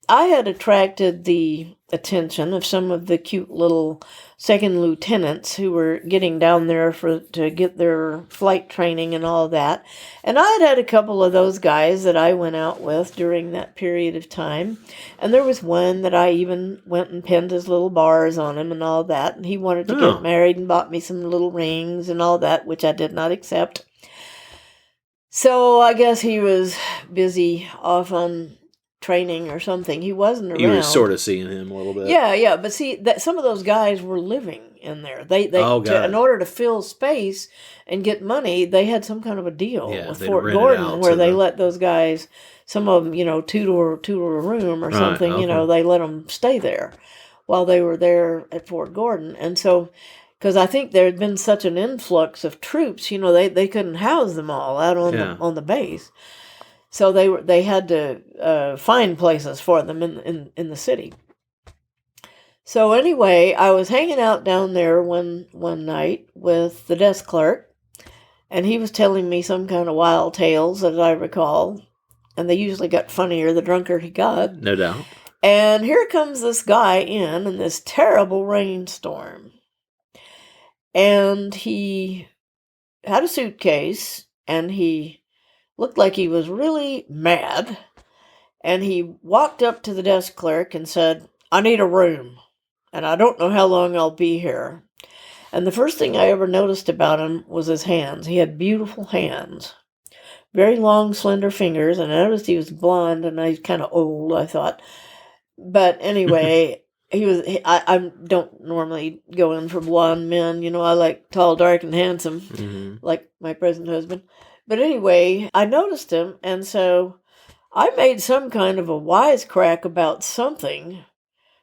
I had attracted the attention of some of the cute little second lieutenants who were getting down there to get their flight training and all that. And I had a couple of those guys that I went out with during that period of time. And there was one that I even went and pinned his little bars on him and all that. And he wanted to get married and bought me some little rings and all that, which I did not accept. So I guess he was busy off on training or something. He wasn't around. You were sort of seeing him a little bit. Yeah. But see, some of those guys were living in there. They in order to fill space and get money, they had some kind of a deal with Fort Gordon where they let those guys, some of them, tutor a room or something. Okay. They let them stay there while they were there at Fort Gordon. And so, because I think there had been such an influx of troops, they couldn't house them all out on the base. So they had to find places for them in the city. So anyway, I was hanging out down there one night with the desk clerk, and he was telling me some kind of wild tales, as I recall. And they usually got funnier the drunker he got. No doubt. And here comes this guy in this terrible rainstorm. And he had a suitcase, and he looked like he was really mad. And he walked up to the desk clerk and said, "I need a room, and I don't know how long I'll be here." And the first thing I ever noticed about him was his hands. He had beautiful hands, very long, slender fingers, and I noticed he was blonde, and he's kind of old, I thought. But anyway, I don't normally go in for blonde men. I like tall, dark, and handsome, like my present husband. But anyway, I noticed him, and so I made some kind of a wisecrack about something,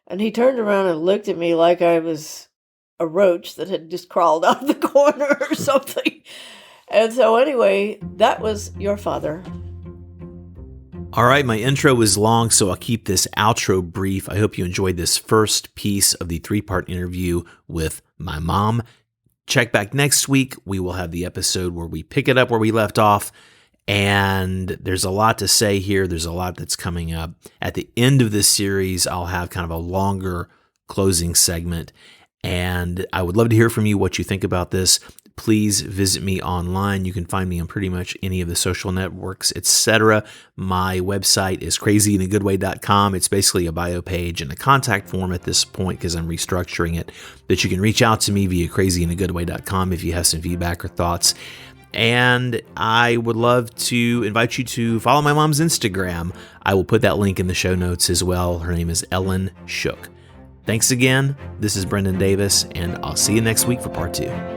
and he turned around and looked at me like I was a roach that had just crawled out of the corner or something. And so anyway, that was your father. All right, my intro was long, so I'll keep this outro brief. I hope you enjoyed this first piece of the 3-part interview with my mom. Check back next week. We will have the episode where we pick it up where we left off. And there's a lot to say here. There's a lot that's coming up. At the end of this series, I'll have kind of a longer closing segment. And I would love to hear from you what you think about this. please visit me online. You can find me on pretty much any of the social networks, etc. My website is crazyinagoodway.com. It's basically a bio page and a contact form at this point because I'm restructuring it, that you can reach out to me via crazyinagoodway.com if you have some feedback or thoughts. And I would love to invite you to follow my mom's Instagram. I will put that link in the show notes as well. Her name is Ellen Shook. Thanks again. This is Brendan Davis, and I'll see you next week for part 2.